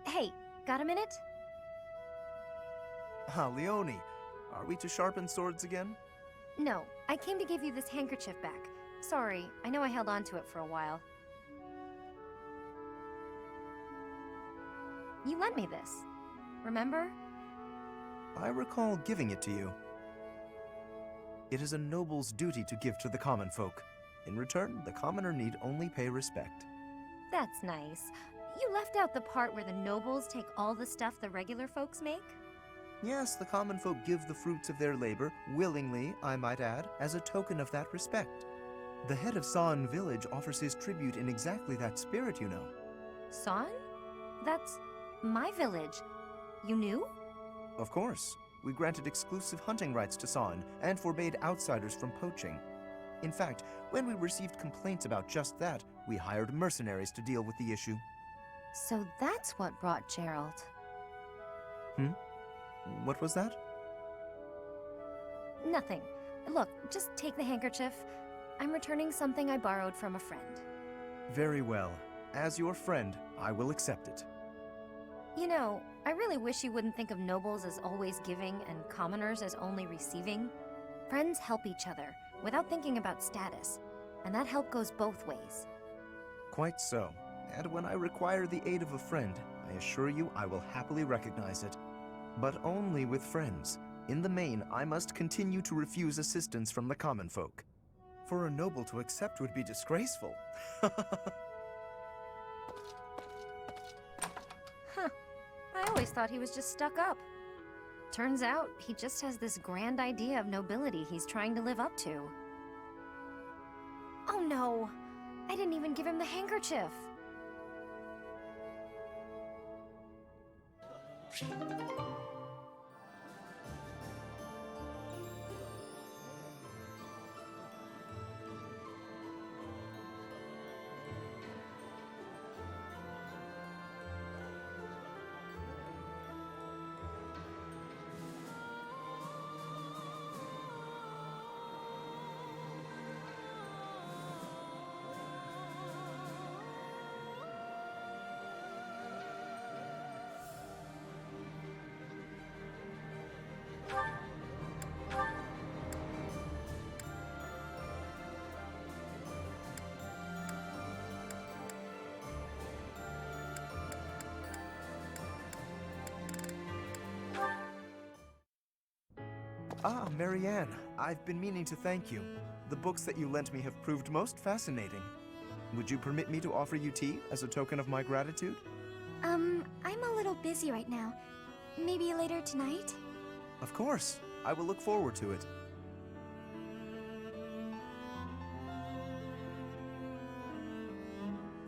Hey, got a minute? Ah, Leone, are we to sharpen swords again? No, I came to give you this handkerchief back. Sorry, I know I held on to it for a while. You lent me this, remember? I recall giving it to you. It is a noble's duty to give to the common folk. In return, the commoner need only pay respect. That's nice. You left out the part where the nobles take all the stuff the regular folks make? Yes, the common folk give the fruits of their labor, willingly, I might add, as a token of that respect. The head of San village offers his tribute in exactly that spirit, you know. San? That's my village. You knew? Of course. We granted exclusive hunting rights to San and forbade outsiders from poaching. In fact, when we received complaints about just that, we hired mercenaries to deal with the issue. So that's what brought Gerald. What was that? Nothing. Look, just take the handkerchief. I'm returning something I borrowed from a friend. Very well. As your friend, I will accept it. You know, I really wish you wouldn't think of nobles as always giving and commoners as only receiving. Friends help each other, without thinking about status. And that help goes both ways. Quite so. And when I require the aid of a friend, I assure you I will happily recognize it. But only with friends. In the main, I must continue to refuse assistance from the common folk. For a noble to accept would be disgraceful. Huh. I always thought he was just stuck up. Turns out, he just has this grand idea of nobility he's trying to live up to. Oh no! I didn't even give him the handkerchief! Ah, Marianne, I've been meaning to thank you. The books that you lent me have proved most fascinating. Would you permit me to offer you tea as a token of my gratitude? I'm a little busy right now. Maybe later tonight? Of course. I will look forward to it.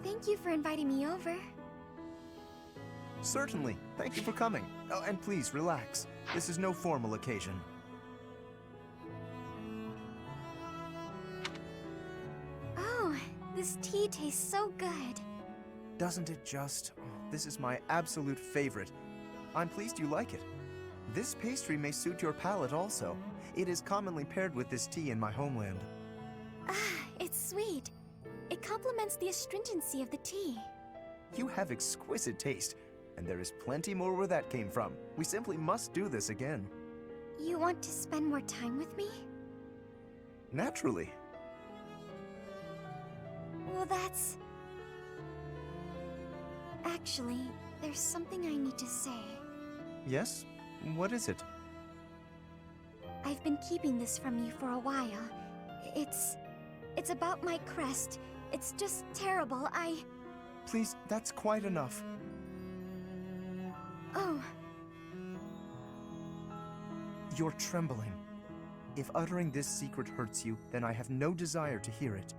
Thank you for inviting me over. Certainly. Thank you for coming. Oh, and please, relax. This is no formal occasion. Oh, this tea tastes so good. Doesn't it just? Oh, this is my absolute favorite. I'm pleased you like it. This pastry may suit your palate also. It is commonly paired with this tea in my homeland. Ah, it's sweet. It complements the astringency of the tea. You have exquisite taste, and there is plenty more where that came from. We simply must do this again. You want to spend more time with me? Naturally. Well, that's... Actually, there's something I need to say. Yes? What is it? I've been keeping this from you for a while. It's about my crest. It's just terrible. Please, that's quite enough. Oh. You're trembling. If uttering this secret hurts you, then I have no desire to hear it.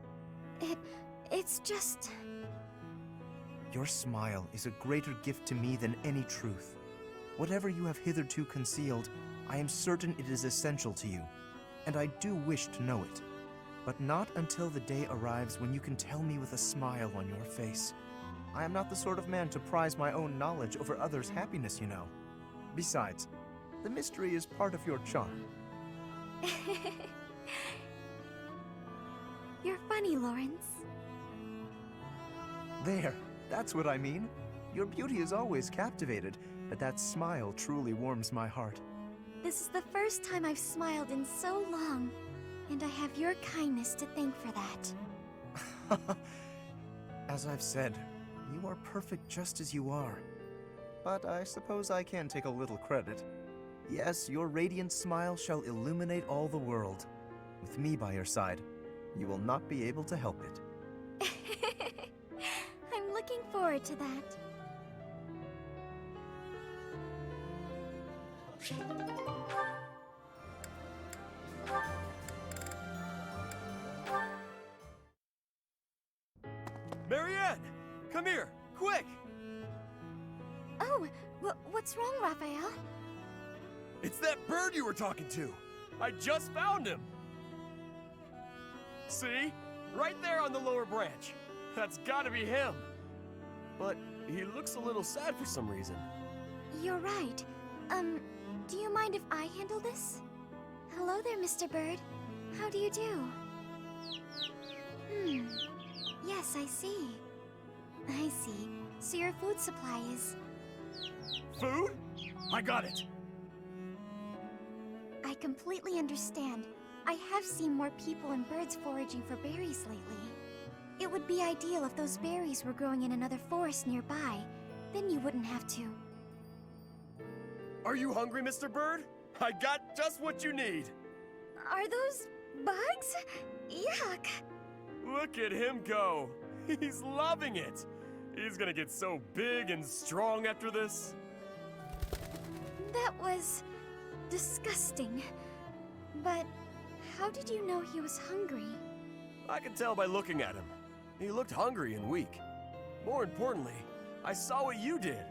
It's just... Your smile is a greater gift to me than any truth. Whatever you have hitherto concealed, I am certain it is essential to you, and I do wish to know it. But not until the day arrives when you can tell me with a smile on your face. I am not the sort of man to prize my own knowledge over others' happiness, you know. Besides, the mystery is part of your charm. You're funny, Lawrence. There, that's what I mean. Your beauty is always captivated, but that smile truly warms my heart. This is the first time I've smiled in so long, and I have your kindness to thank for that. As I've said, you are perfect just as you are. But I suppose I can take a little credit. Yes, your radiant smile shall illuminate all the world. With me by your side, you will not be able to help it. I'm looking forward to that. Marianne! Come here! Quick! Oh, what's wrong, Raphael? It's that bird you were talking to! I just found him! See? Right there on the lower branch. That's gotta be him. But he looks a little sad for some reason. You're right. Do you mind if I handle this? Hello there, Mr. Bird. How do you do? Yes, I see. I see. So your food supply is... Food? I got it. I completely understand. I have seen more people and birds foraging for berries lately. It would be ideal if those berries were growing in another forest nearby. Then you wouldn't have to. Are you hungry, Mr. Bird? I got just what you need. Are those bugs? Yuck! Look at him go. He's loving it. He's gonna get so big and strong after this. That was... disgusting. But how did you know he was hungry? I could tell by looking at him. He looked hungry and weak. More importantly, I saw what you did.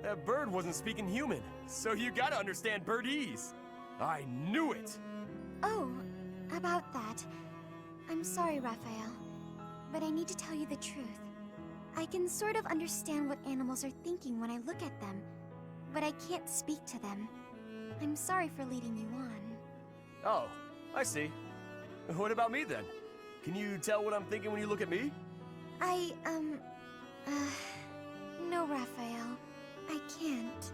That bird wasn't speaking human, so you gotta understand birdese. I knew it! Oh, about that. I'm sorry, Raphael, but I need to tell you the truth. I can sort of understand what animals are thinking when I look at them, but I can't speak to them. I'm sorry for leading you on. Oh, I see. What about me then? Can you tell what I'm thinking when you look at me? No, Raphael. I can't.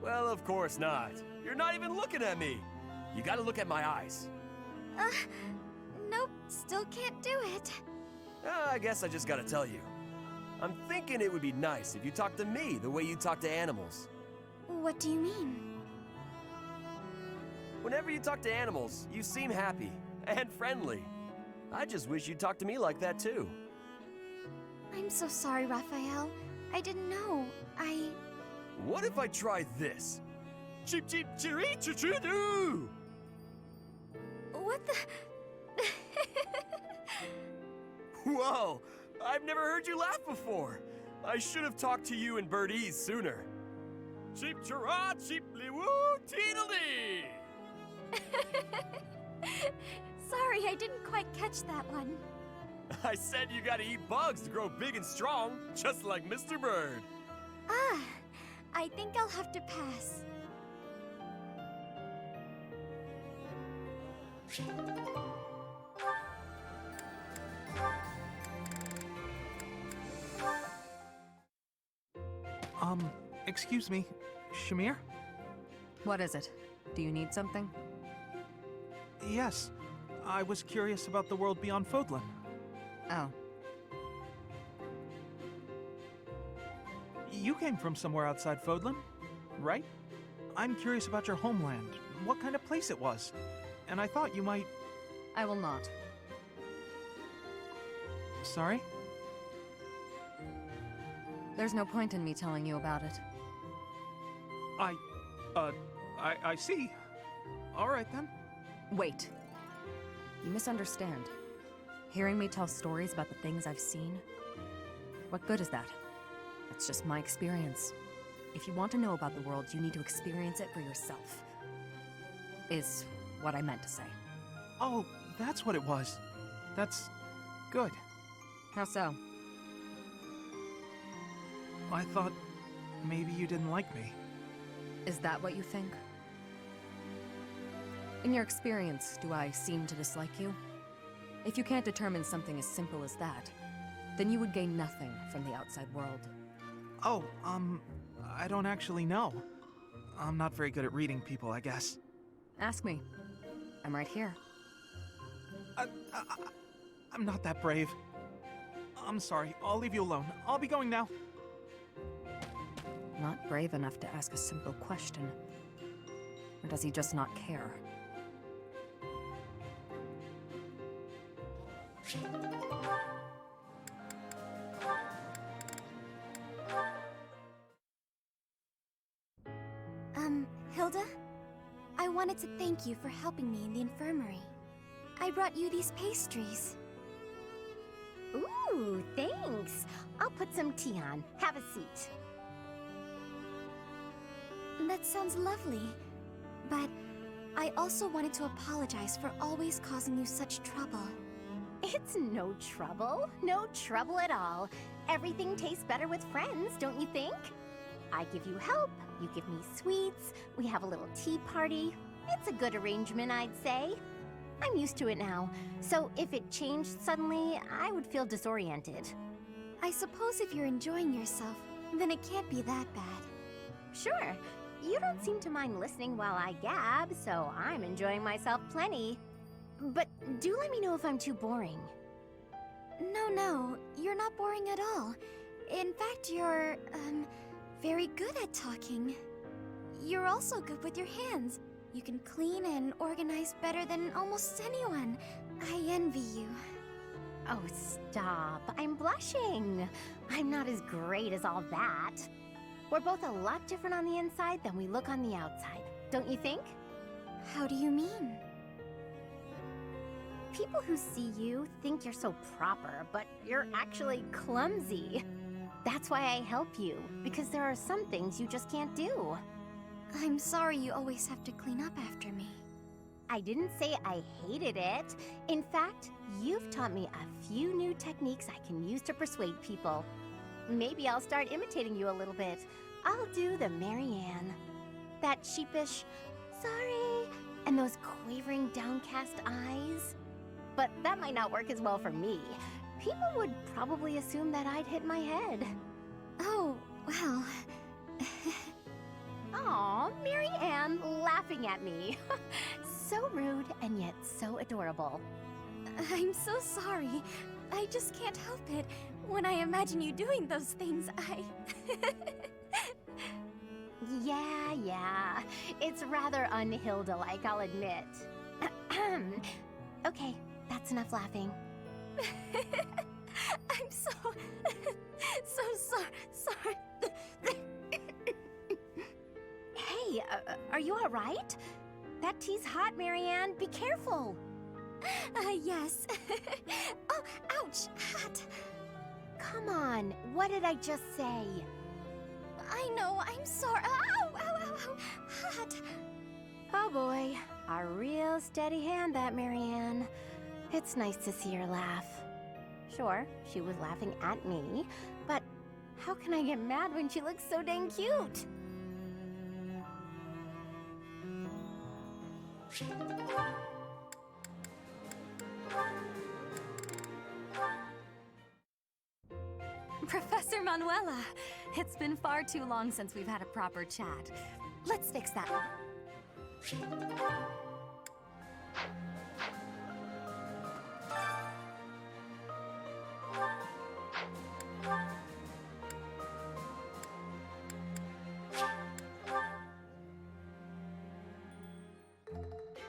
Well, of course not. You're not even looking at me. You gotta look at my eyes. Nope, still can't do it. I guess I just gotta tell you. I'm thinking it would be nice if you talked to me the way you talk to animals. What do you mean? Whenever you talk to animals, you seem happy and friendly. I just wish you'd talk to me like that too. I'm so sorry, Raphael. I didn't know. What if I tried this? Cheep cheep chiree choo choo doo! What the... Whoa! I've never heard you laugh before. I should have talked to you in birdese sooner. Cheep chirah cheeply woo teedledee! Sorry, I didn't quite catch that one. I said you gotta eat bugs to grow big and strong, just like Mr. Bird. I think I'll have to pass. Excuse me, Shamir? What is it? Do you need something? Yes. I was curious about the world beyond Fodlan. Oh. You came from somewhere outside Fodlan, right? I'm curious about your homeland, what kind of place it was. And I thought you might... I will not. Sorry? There's no point in me telling you about it. I see. All right, then. Wait. You misunderstand. Hearing me tell stories about the things I've seen? What good is that? That's just my experience. If you want to know about the world, you need to experience it for yourself. Is what I meant to say. Oh, that's what it was. That's... good. How so? I thought maybe you didn't like me. Is that what you think? In your experience, do I seem to dislike you? If you can't determine something as simple as that, then you would gain nothing from the outside world. Oh, I don't actually know. I'm not very good at reading people, I guess. Ask me. I'm right here. I'm not that brave. I'm sorry, I'll leave you alone. I'll be going now. Not brave enough to ask a simple question. Or does he just not care? Hilda? I wanted to thank you for helping me in the infirmary. I brought you these pastries. Ooh, thanks. I'll put some tea on. Have a seat. That sounds lovely. But I also wanted to apologize for always causing you such trouble. It's no trouble. No trouble at all. Everything tastes better with friends, don't you think? I give you help, you give me sweets, we have a little tea party. It's a good arrangement, I'd say. I'm used to it now, so if it changed suddenly, I would feel disoriented. I suppose if you're enjoying yourself, then it can't be that bad. Sure. You don't seem to mind listening while I gab, so I'm enjoying myself plenty. But do let me know if I'm too boring. No, you're not boring at all. In fact, you're, very good at talking. You're also good with your hands. You can clean and organize better than almost anyone. I envy you. Oh, stop. I'm blushing. I'm not as great as all that. We're both a lot different on the inside than we look on the outside, don't you think? How do you mean? People who see you think you're so proper, but you're actually clumsy. That's why I help you, because there are some things you just can't do. I'm sorry you always have to clean up after me. I didn't say I hated it. In fact, you've taught me a few new techniques I can use to persuade people. Maybe I'll start imitating you a little bit. I'll do the Marianne. That sheepish, sorry, and those quavering downcast eyes. But that might not work as well for me. People would probably assume that I'd hit my head. Oh, well... Aw, Marianne laughing at me. So rude and yet so adorable. I'm so sorry. I just can't help it. When I imagine you doing those things, Yeah. It's rather un-Hilda-like, I'll admit. Okay, that's enough laughing. I'm so sorry. Hey, are you all right? That tea's hot, Marianne. Be careful. Yes. Oh, ouch, hot. Come on, what did I just say? I know, I'm sorry. Ow, hot. Oh boy, a real steady hand, that Marianne. It's nice to see her laugh. Sure, she was laughing at me, but how can I get mad when she looks so dang cute? Professor Manuela, it's been far too long since we've had a proper chat. Let's fix that.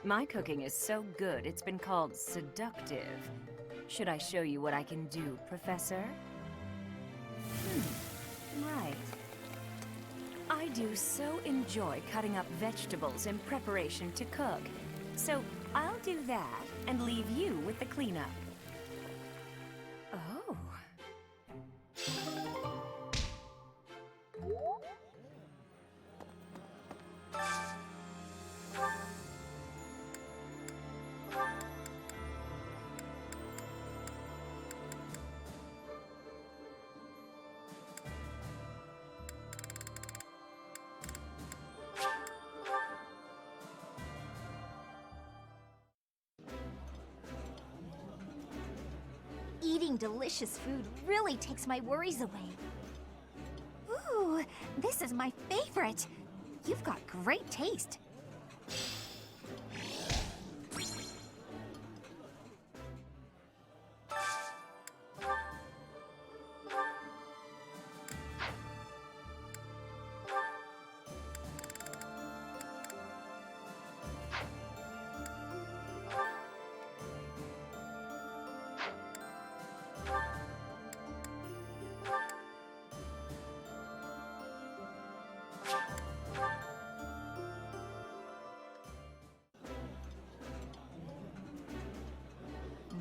My cooking is so good, it's been called seductive. Should I show you what I can do, Professor? Right. I do so enjoy cutting up vegetables in preparation to cook. So I'll do that and leave you with the cleanup. Oh. Eating delicious food really takes my worries away. Ooh, this is my favorite. You've got great taste.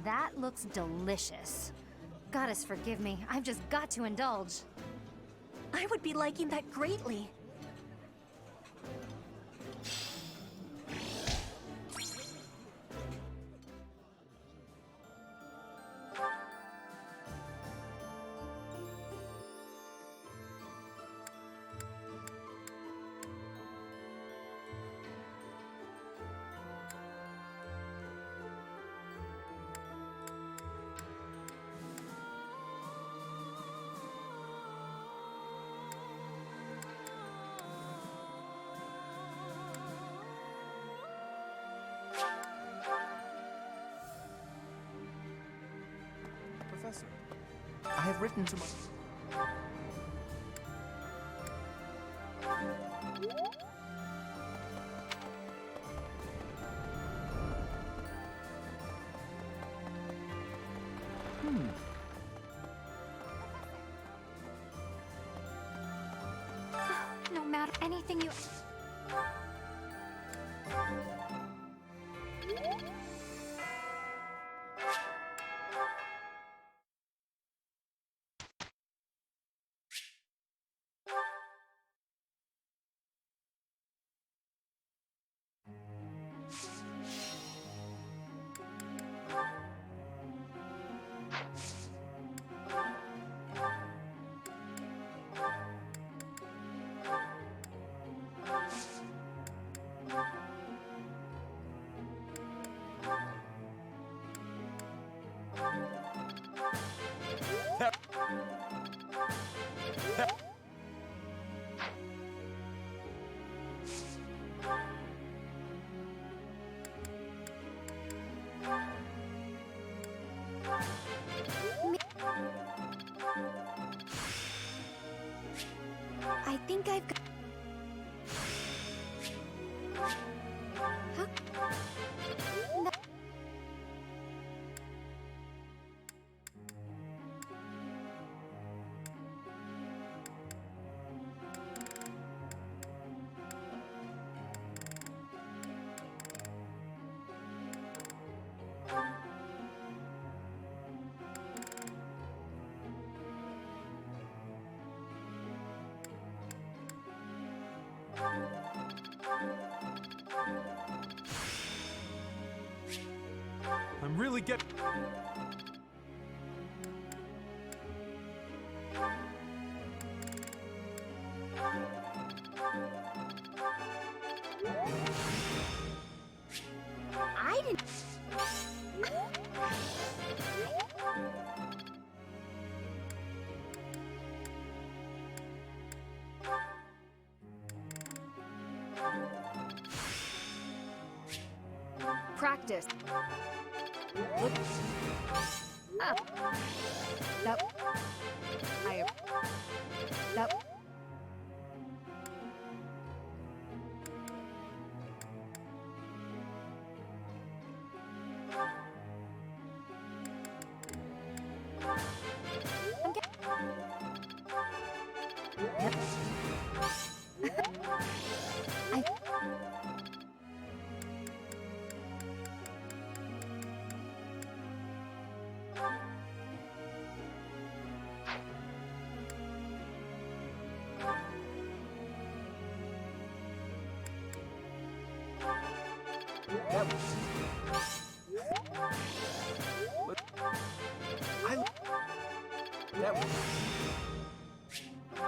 That looks delicious. Goddess forgive me, I've just got to indulge. I would be liking that greatly. Professor, I have written to my... No matter anything you... I think I've got... Huh? No. I'm really get... I didn't... Practice. Look. Up. That. I. That.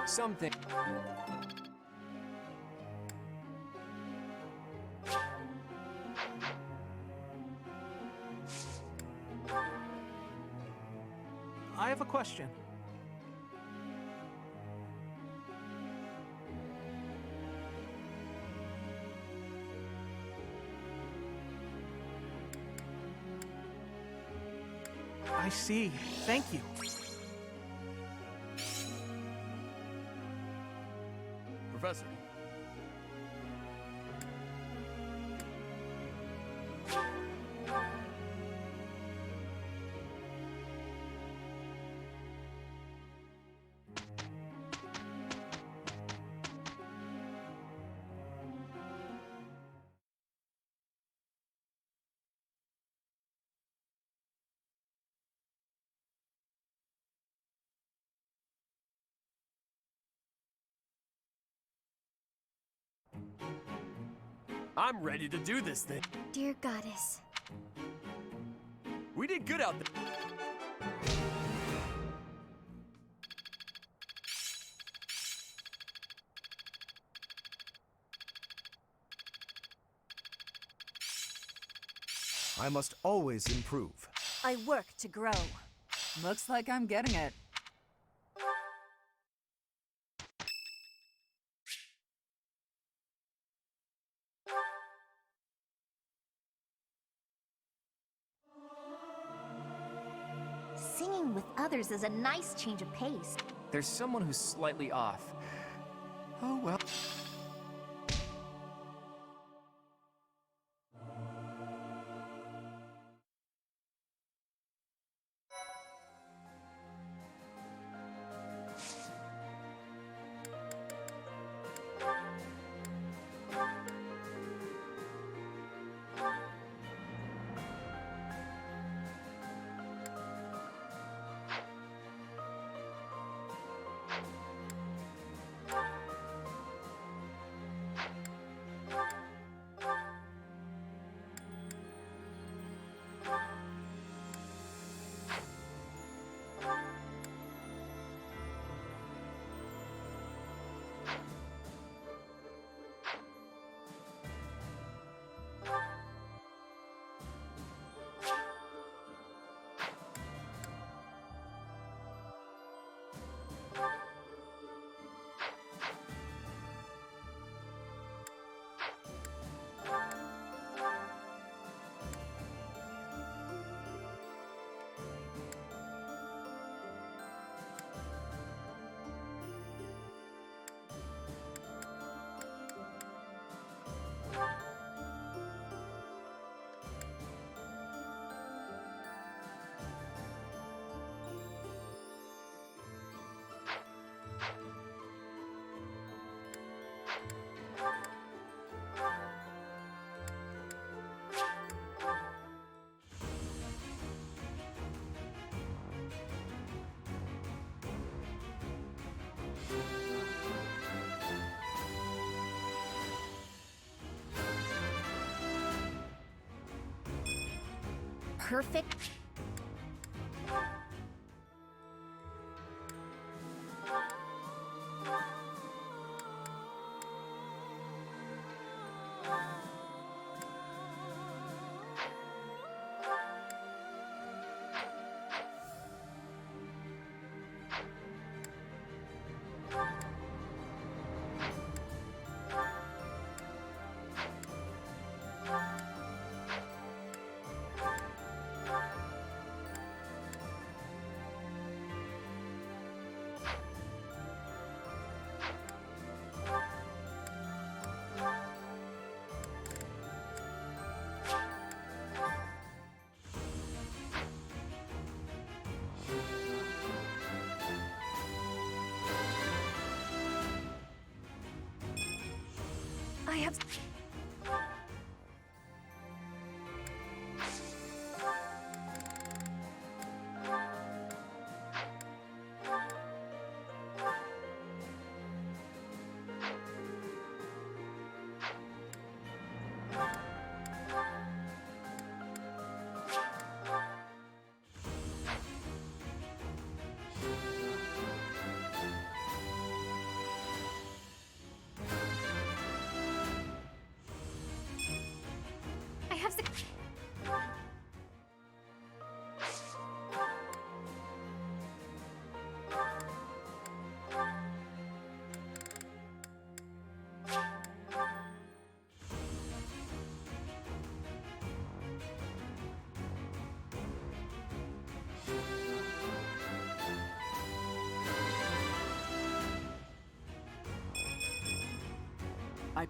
Something. I have a question. I see. Thank you. Professor. I'm ready to do this thing. Dear Goddess. We did good out there. I must always improve. I work to grow. Looks like I'm getting it. Singing with others is a nice change of pace. There's someone who's slightly off. Oh well. Perfect. I have...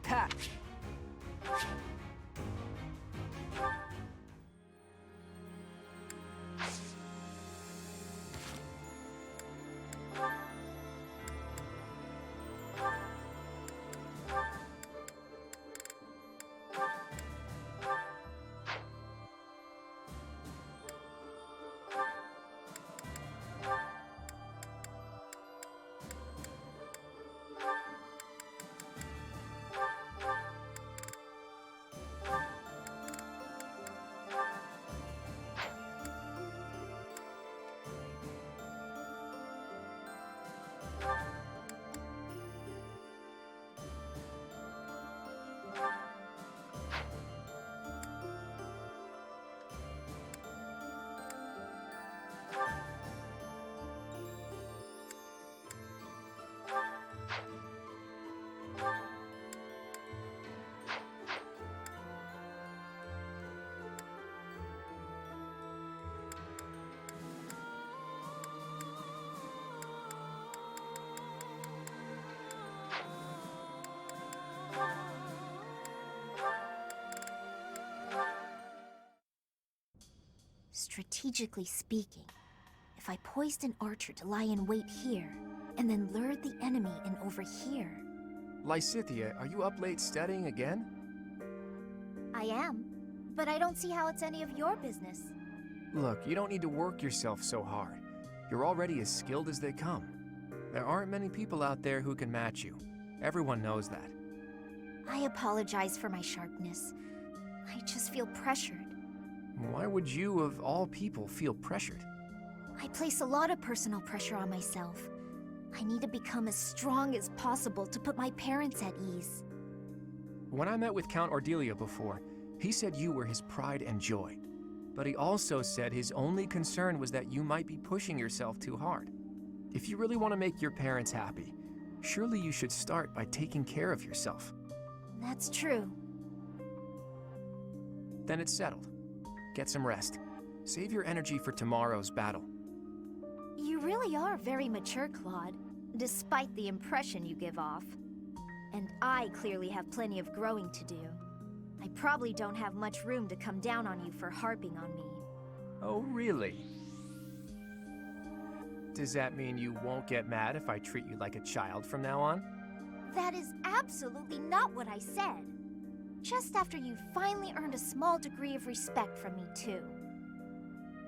attack! Strategically speaking, if I poised an archer to lie in wait here, and then lured the enemy in over here... Lysithea, are you up late studying again? I am, but I don't see how it's any of your business. Look, you don't need to work yourself so hard. You're already as skilled as they come. There aren't many people out there who can match you. Everyone knows that. I apologize for my sharpness. I just feel pressured. Why would you, of all people, feel pressured? I place a lot of personal pressure on myself. I need to become as strong as possible to put my parents at ease. When I met with Count Ordelia before, he said you were his pride and joy. But he also said his only concern was that you might be pushing yourself too hard. If you really want to make your parents happy, surely you should start by taking care of yourself. That's true. Then it's settled. Get some rest. Save your energy for tomorrow's battle. You really are very mature, Claude, despite the impression you give off. And I clearly have plenty of growing to do. I probably don't have much room to come down on you for harping on me. Oh, really? Does that mean you won't get mad if I treat you like a child from now on? That is absolutely not what I said. Just after you finally earned a small degree of respect from me, too.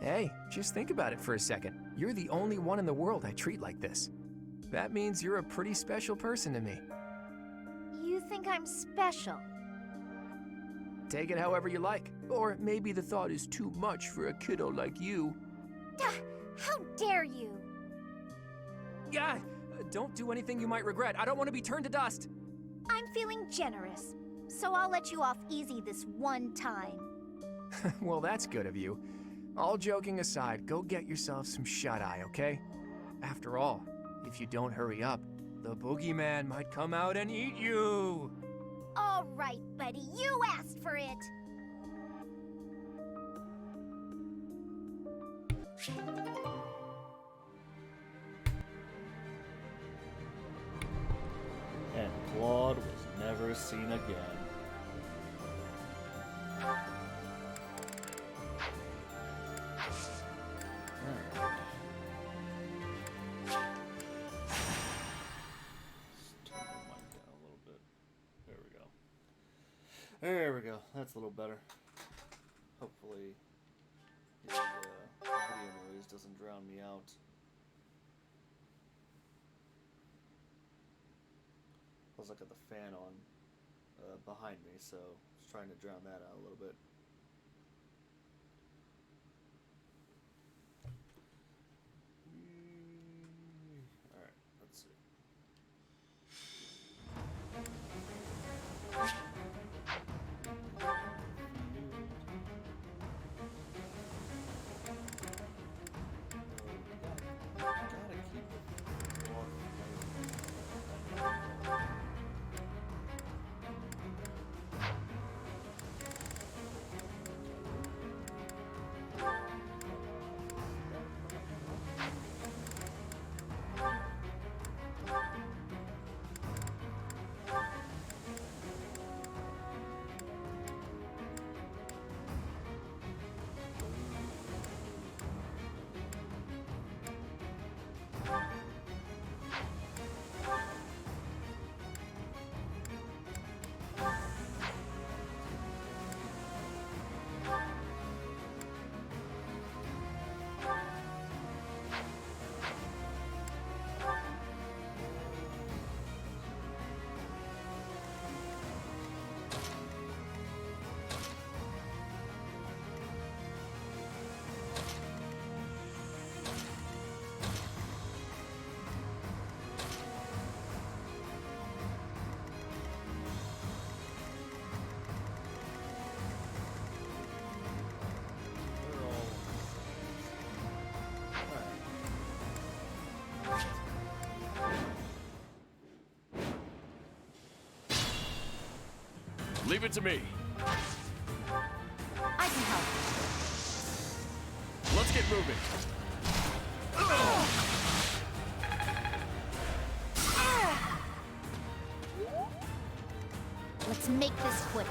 Hey, just think about it for a second. You're the only one in the world I treat like this. That means you're a pretty special person to me. You think I'm special? Take it however you like. Or maybe the thought is too much for a kiddo like you. How dare you! Yeah, don't do anything you might regret. I don't want to be turned to dust. I'm feeling generous, so I'll let you off easy this one time. Well, that's good of you. All joking aside, go get yourself some shut-eye, okay? After all, if you don't hurry up, the boogeyman might come out and eat you! All right, buddy, you asked for it! And Claude was never seen again. There we go. That's a little better. Hopefully, the video noise doesn't drown me out. Plus, I got the fan on behind me, so I was trying to drown that out a little bit. Alright, let's see. Leave it to me. I can help. Let's get moving. Let's make this quick.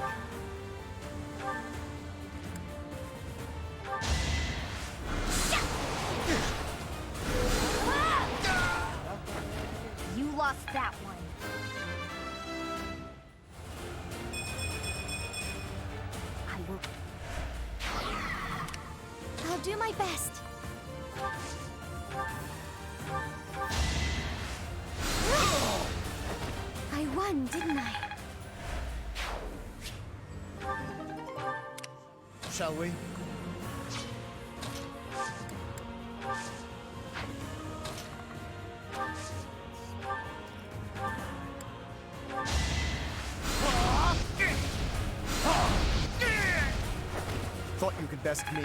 You lost that one. I'll do my best. I won, didn't I? Shall we? Thought you could best me?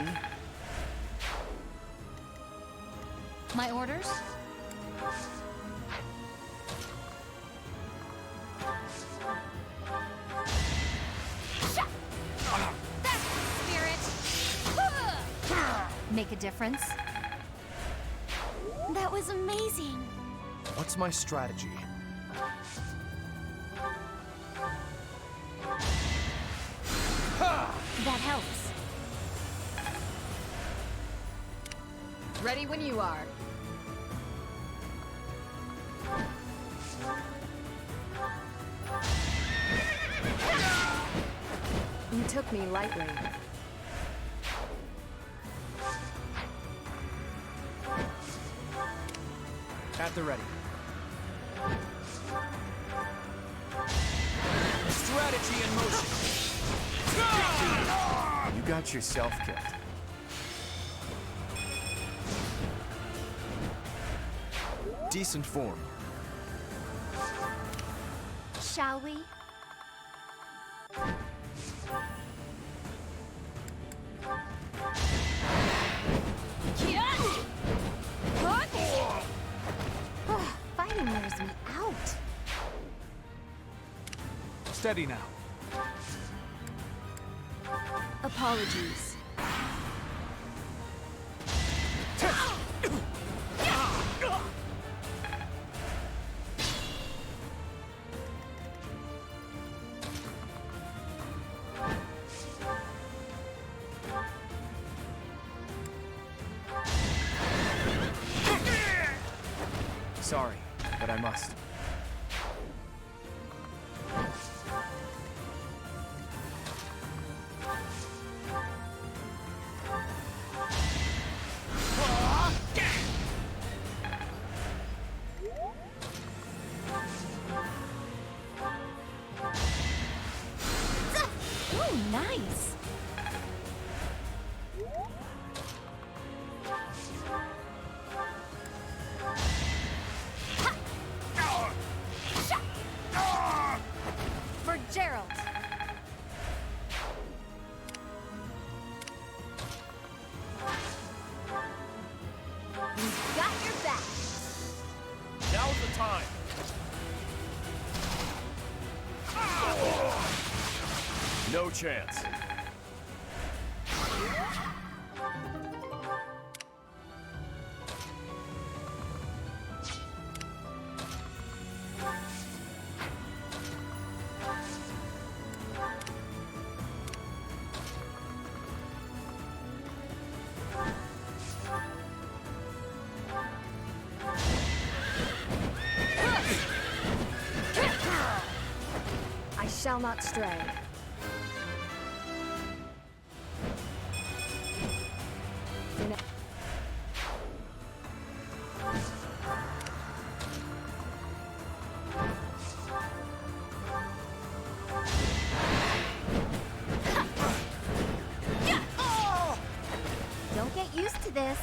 My orders? Make a difference? That was amazing. What's my strategy? That helps. Ready when you are. You took me lightly. At the ready. Strategy in motion. You got yourself killed. Decent form. Shall we? Fighting wears me out. Steady now. Apologies. Sorry, but I must. Ooh, nice. For Gerald. We've got your back. Now's the time. No chance. I shall not stray. Don't get used to this.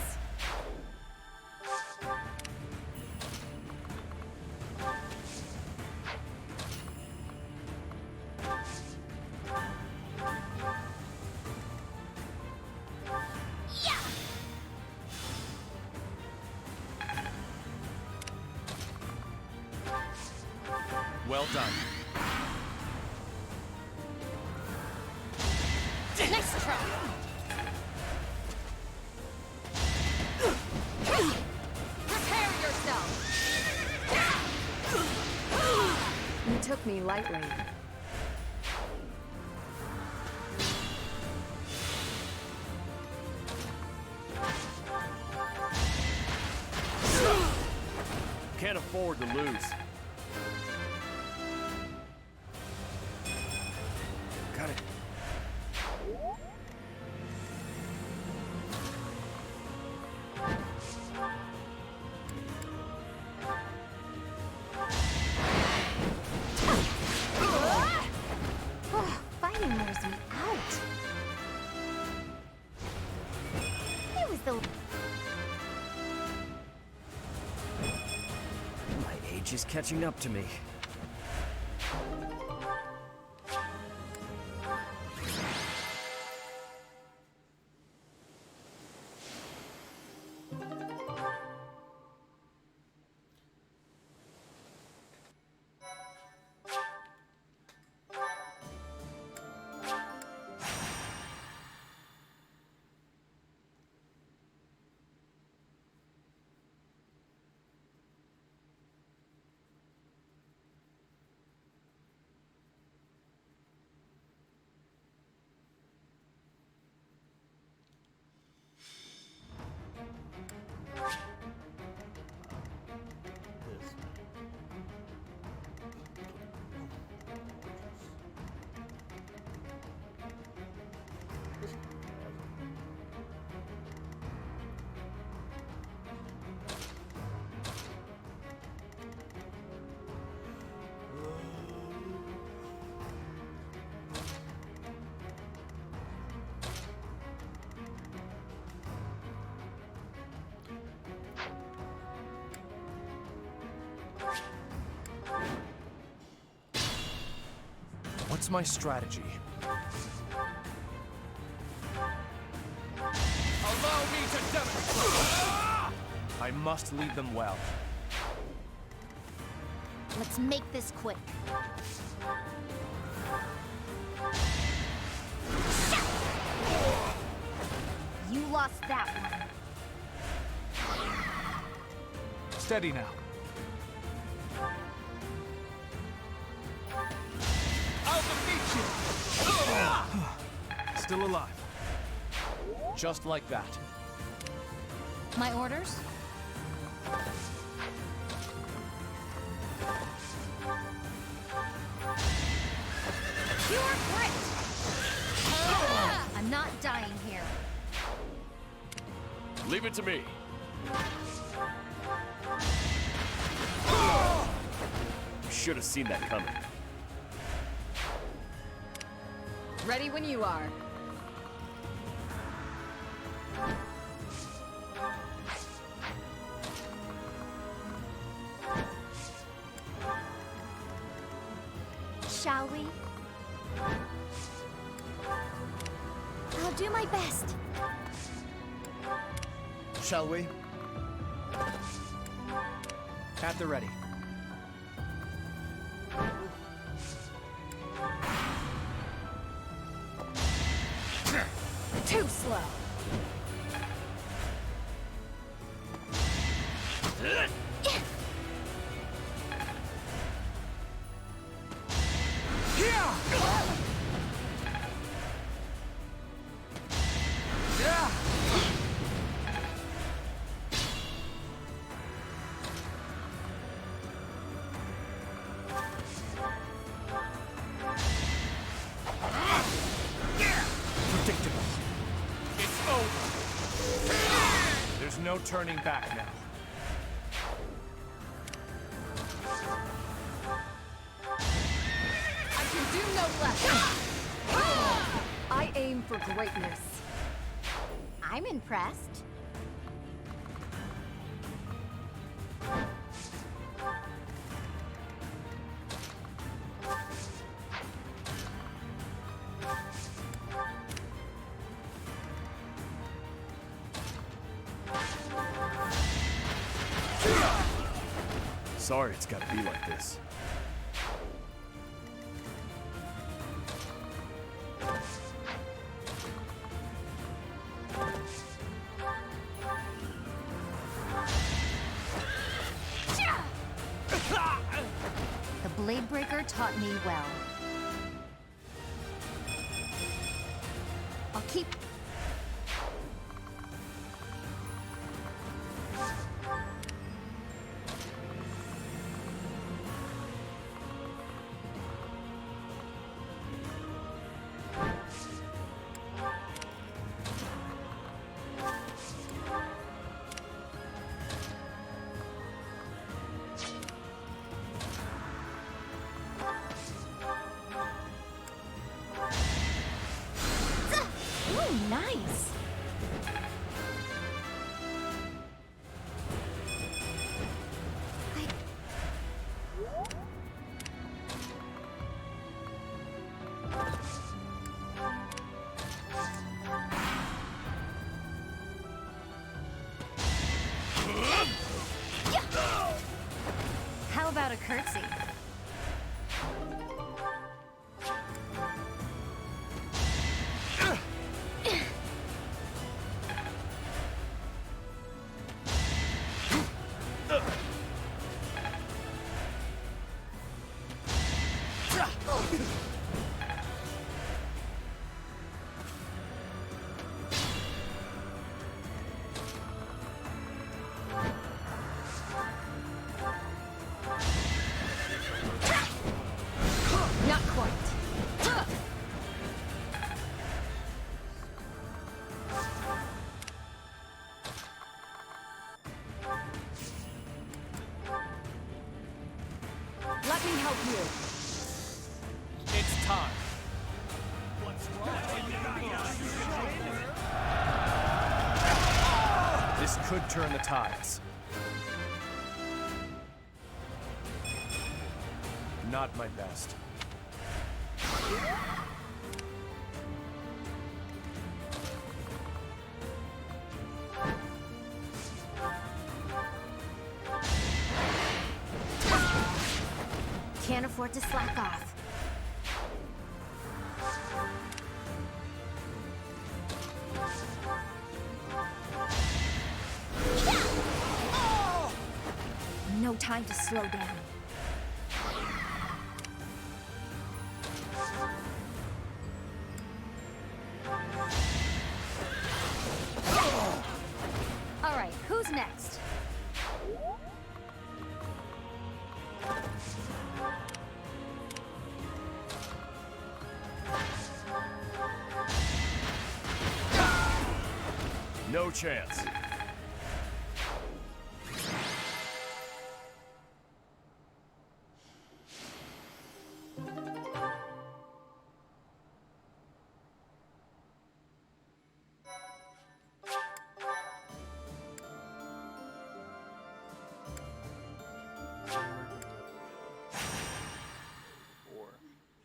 Well done. Nice try. Prepare yourself! You took me lightly. Can't afford to lose. Got it. Fighting wears me out. It was the... My age is catching up to me. What's my strategy? Allow me to demonstrate! I must lead them well. Let's make this quick. You lost that one. Steady now. I'll defeat you! Still alive. Just like that. My orders? Pure grit! I'm not dying here. Leave it to me. Should have seen that coming. Ready when you are. Shall we? I'll do my best. Shall we? At the ready. Too slow. Predictable. It's over. There's no turning back now. I can do no less. I aim for greatness. I'm impressed. Sorry it's gotta be like this. never taught me well. I'll keep... Ooh, nice! How about a curtsy? Not quite. Let me help you. It's time. This could turn the tides. Not my best. Can't afford to slack off. No time to slow down. All right, who's next? No chance.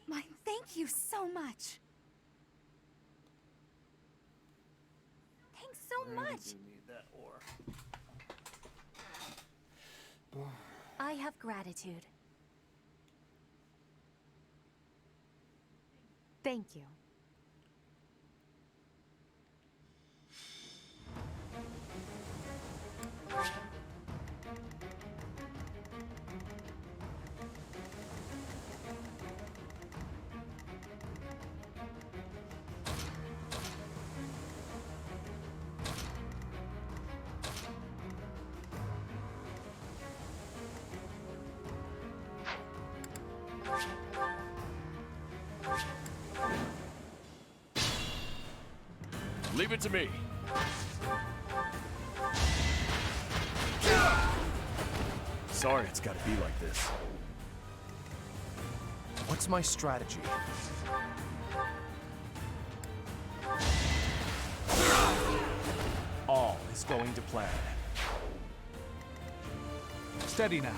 My thank you so much. Thanks so much. Need that ore. I have gratitude. Thank you. Leave it to me. Sorry it's gotta be like this. What's my strategy? All is going to plan. Steady now.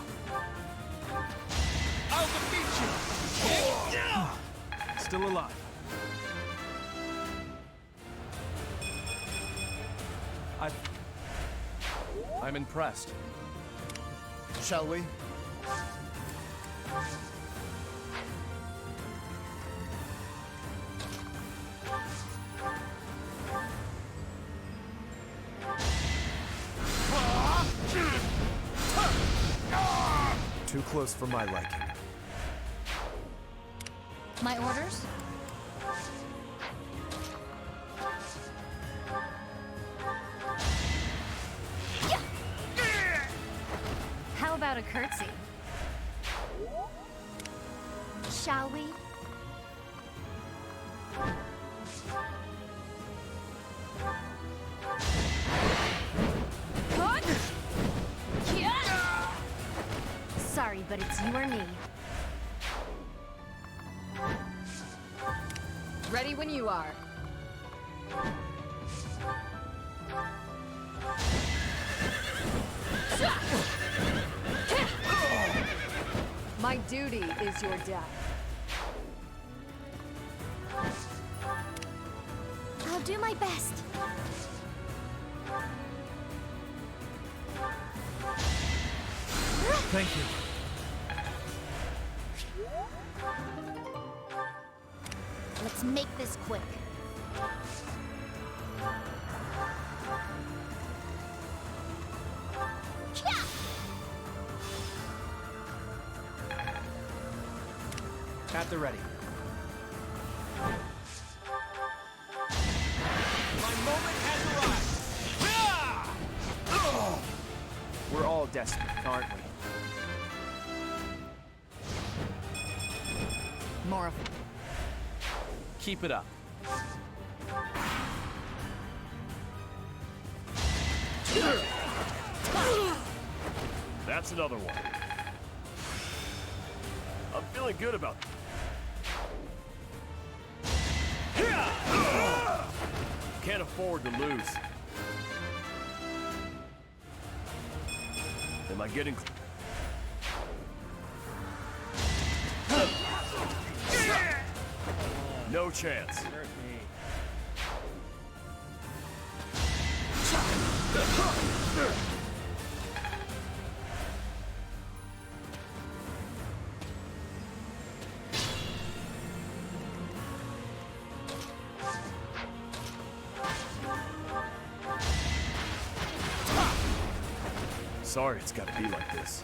I'll defeat you! Still alive. I'm impressed. Shall we? Too close for my liking. my orders? How about a curtsy? Shall we? Sorry, but it's you or me. Ready when you are. My duty is your death. I'll do my best. Thank you. Let's make this quick. At the ready. My moment has arrived! We're all desperate, aren't we? More of Keep it up. That's another one. I'm feeling good about it. Can't afford to lose. Am I getting... No chance. Hurt me. Sorry it's gotta be like this.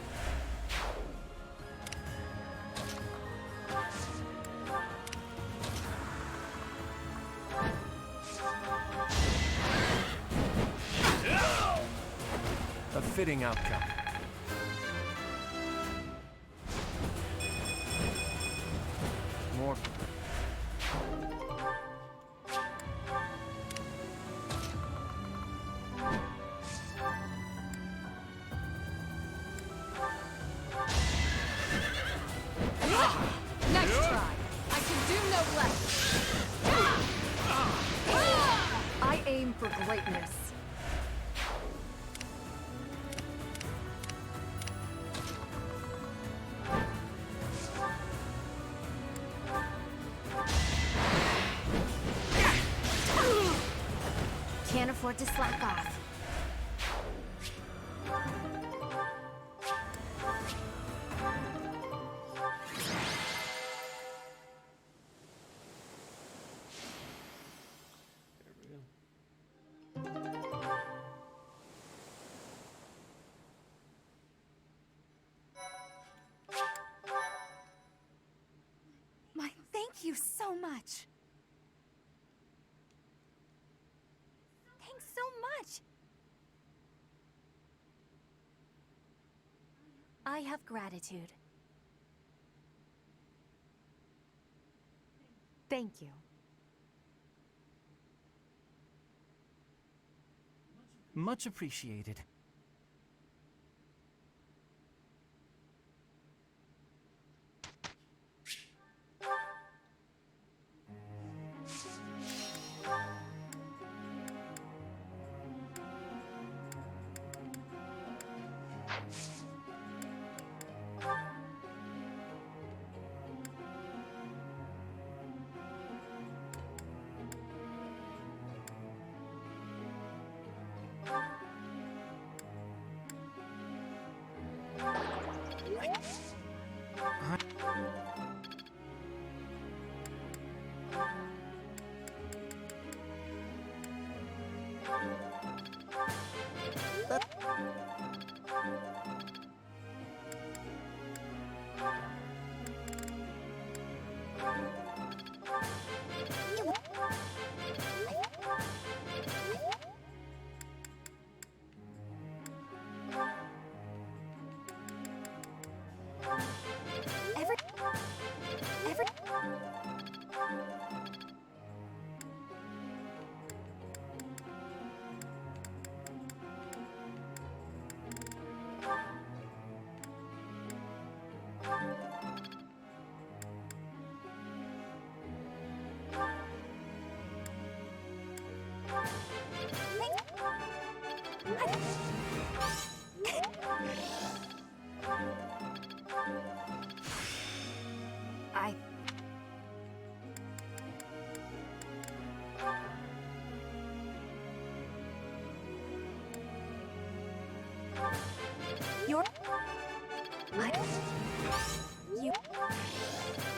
A fitting outcome. More. Next try. I can do no less. I aim for greatness. Can't afford to slack off. My thank you so much. Thanks so much. I have gratitude. Thank you. Much appreciated. I... You're...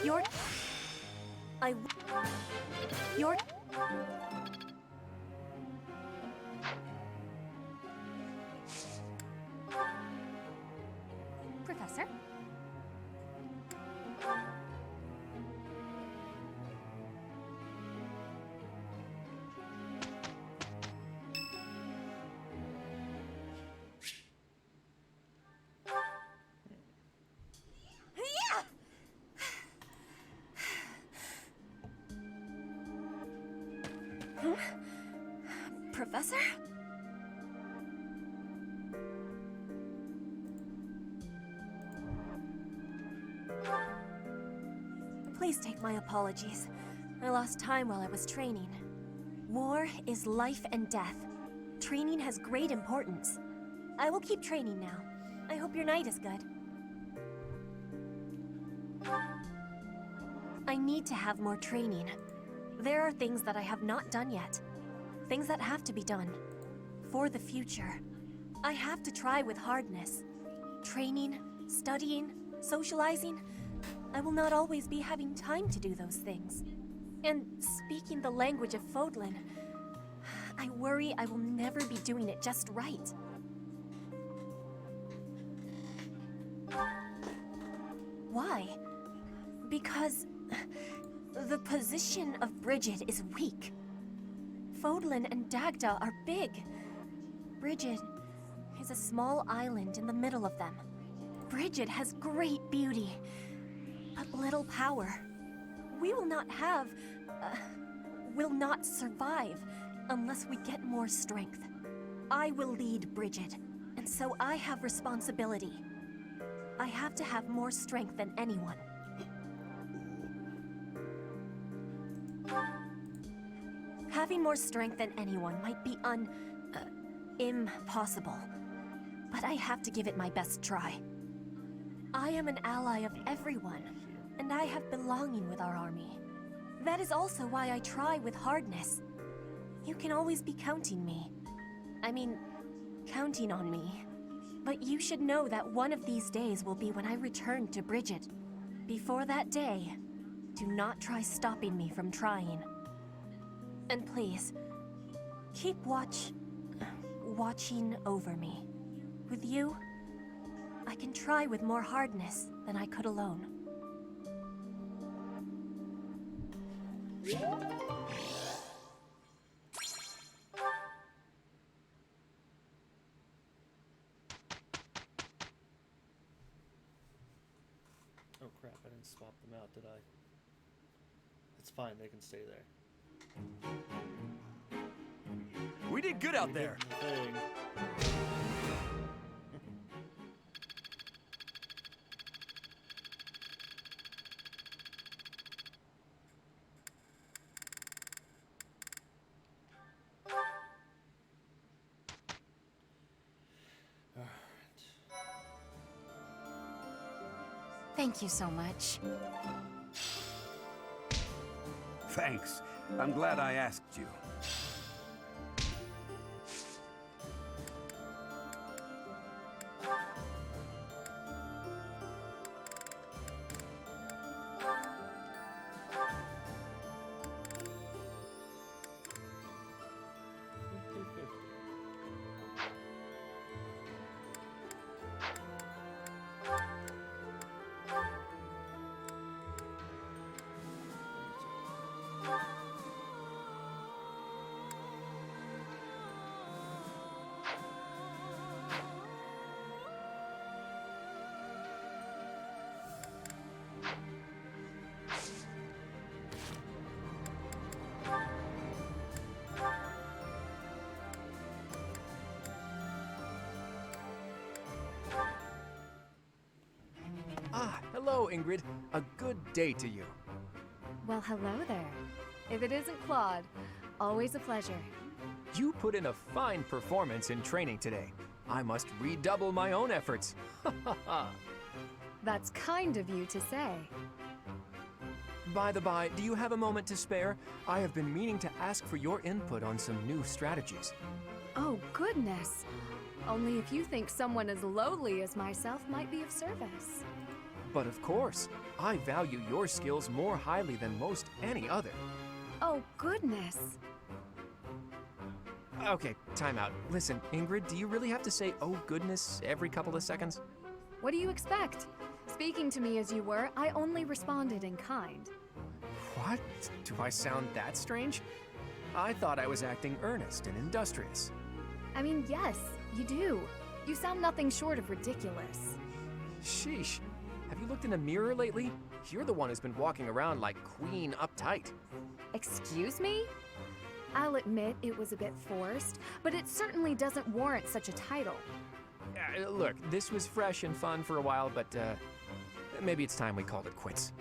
You're... You're... Professor? Huh? Professor? Please take my apologies. I lost time while I was training. War is life and death. Training has great importance. I will keep training now. I hope your night is good. I need to have more training. There are things that I have not done yet. Things that have to be done. For the future. I have to try with hardness. Training, studying, socializing. I will not always be having time to do those things. And speaking the language of Fodlan, I worry I will never be doing it just right. Why? Because the position of Bridget is weak. Fodlan and Dagda are big. Bridget is a small island in the middle of them. Bridget has great beauty, but little power. We will not have... will not survive unless we get more strength. I will lead Bridget, and so I have responsibility. I have to have more strength than anyone. Having more strength than anyone might be impossible. But I have to give it my best try. I am an ally of everyone, and I have belonging with our army. That is also why I try with hardness. You can always be counting on me. But you should know that one of these days will be when I return to Bridget. Before that day, do not try stopping me from trying. And please, keep watching over me. With you, I can try with more hardness than I could alone. Oh crap, I didn't swap them out, did I? It's fine, they can stay there. We did good out there. Thank you so much. Thanks. I'm glad I asked you. Hello, Ingrid. A good day to you. Well, hello there. If it isn't Claude, always a pleasure. You put in a fine performance in training today. I must redouble my own efforts. That's kind of you to say. By the by, do you have a moment to spare? I have been meaning to ask for your input on some new strategies. Oh, goodness. Only if you think someone as lowly as myself might be of service. But of course, I value your skills more highly than most any other. Oh, goodness. Okay, time out. Listen, Ingrid, do you really have to say, oh goodness, every couple of seconds? What do you expect? Speaking to me as you were, I only responded in kind. What? Do I sound that strange? I thought I was acting earnest and industrious. I mean, yes, you do. You sound nothing short of ridiculous. Sheesh. Have you looked in a mirror lately? You're the one who's been walking around like Queen uptight. Excuse me? I'll admit it was a bit forced, but it certainly doesn't warrant such a title. Look, this was fresh and fun for a while, but maybe it's time we called it quits.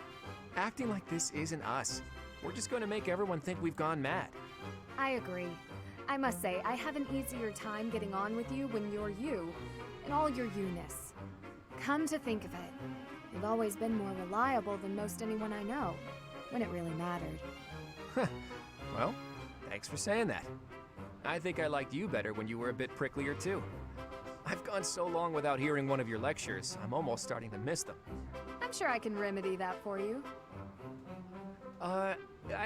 Acting like this isn't us. We're just going to make everyone think we've gone mad. I agree. I must say, I have an easier time getting on with you when you're you, in all your you-ness. Come to think of it, you've always been more reliable than most anyone I know, when it really mattered. Well, thanks for saying that. I think I liked you better when you were a bit pricklier too. I've gone so long without hearing one of your lectures, I'm almost starting to miss them. I'm sure I can remedy that for you. I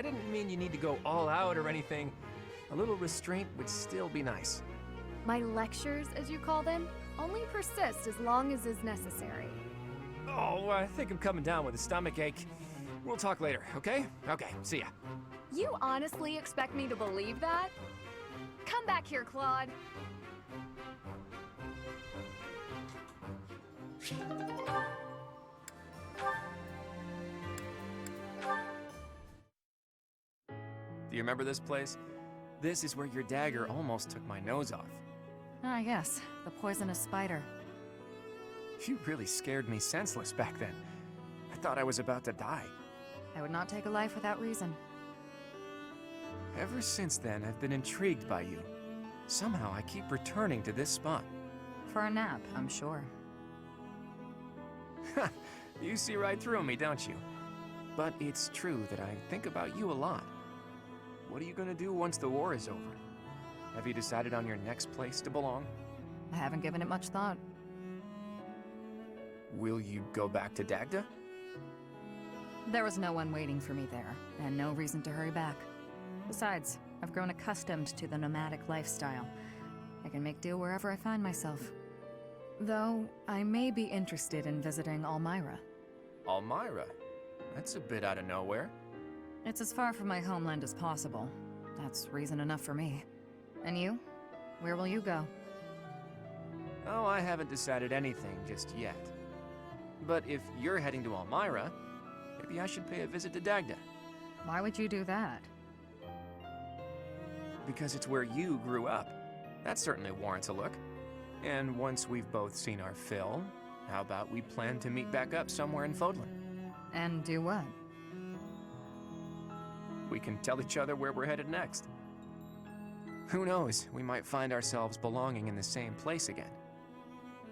didn't mean you need to go all out or anything. A little restraint would still be nice. My lectures, as you call them, only persist as long as is necessary. Oh, I think I'm coming down with a stomachache. We'll talk later, okay? Okay, see ya. You honestly expect me to believe that? Come back here, Claude. Do you remember this place? This is where your dagger almost took my nose off. Ah, yes, the poisonous spider. You really scared me senseless back then. I thought I was about to die. I would not take a life without reason. Ever since then, I've been intrigued by you. Somehow, I keep returning to this spot. For a nap, I'm sure. You see right through me, don't you? But it's true that I think about you a lot. What are you gonna do once the war is over? Have you decided on your next place to belong? I haven't given it much thought. Will you go back to Dagda? There was no one waiting for me there, and no reason to hurry back. Besides, I've grown accustomed to the nomadic lifestyle. I can make do wherever I find myself. Though, I may be interested in visiting Almyra. Almyra? That's a bit out of nowhere. It's as far from my homeland as possible. That's reason enough for me. And you? Where will you go? Oh, I haven't decided anything just yet. But if you're heading to Almyra, maybe I should pay a visit to Dagda. Why would you do that? Because it's where you grew up. That certainly warrants a look. And once we've both seen our fill, how about we plan to meet back up somewhere in Fodlan? And do what? We can tell each other where we're headed next. Who knows, we might find ourselves belonging in the same place again.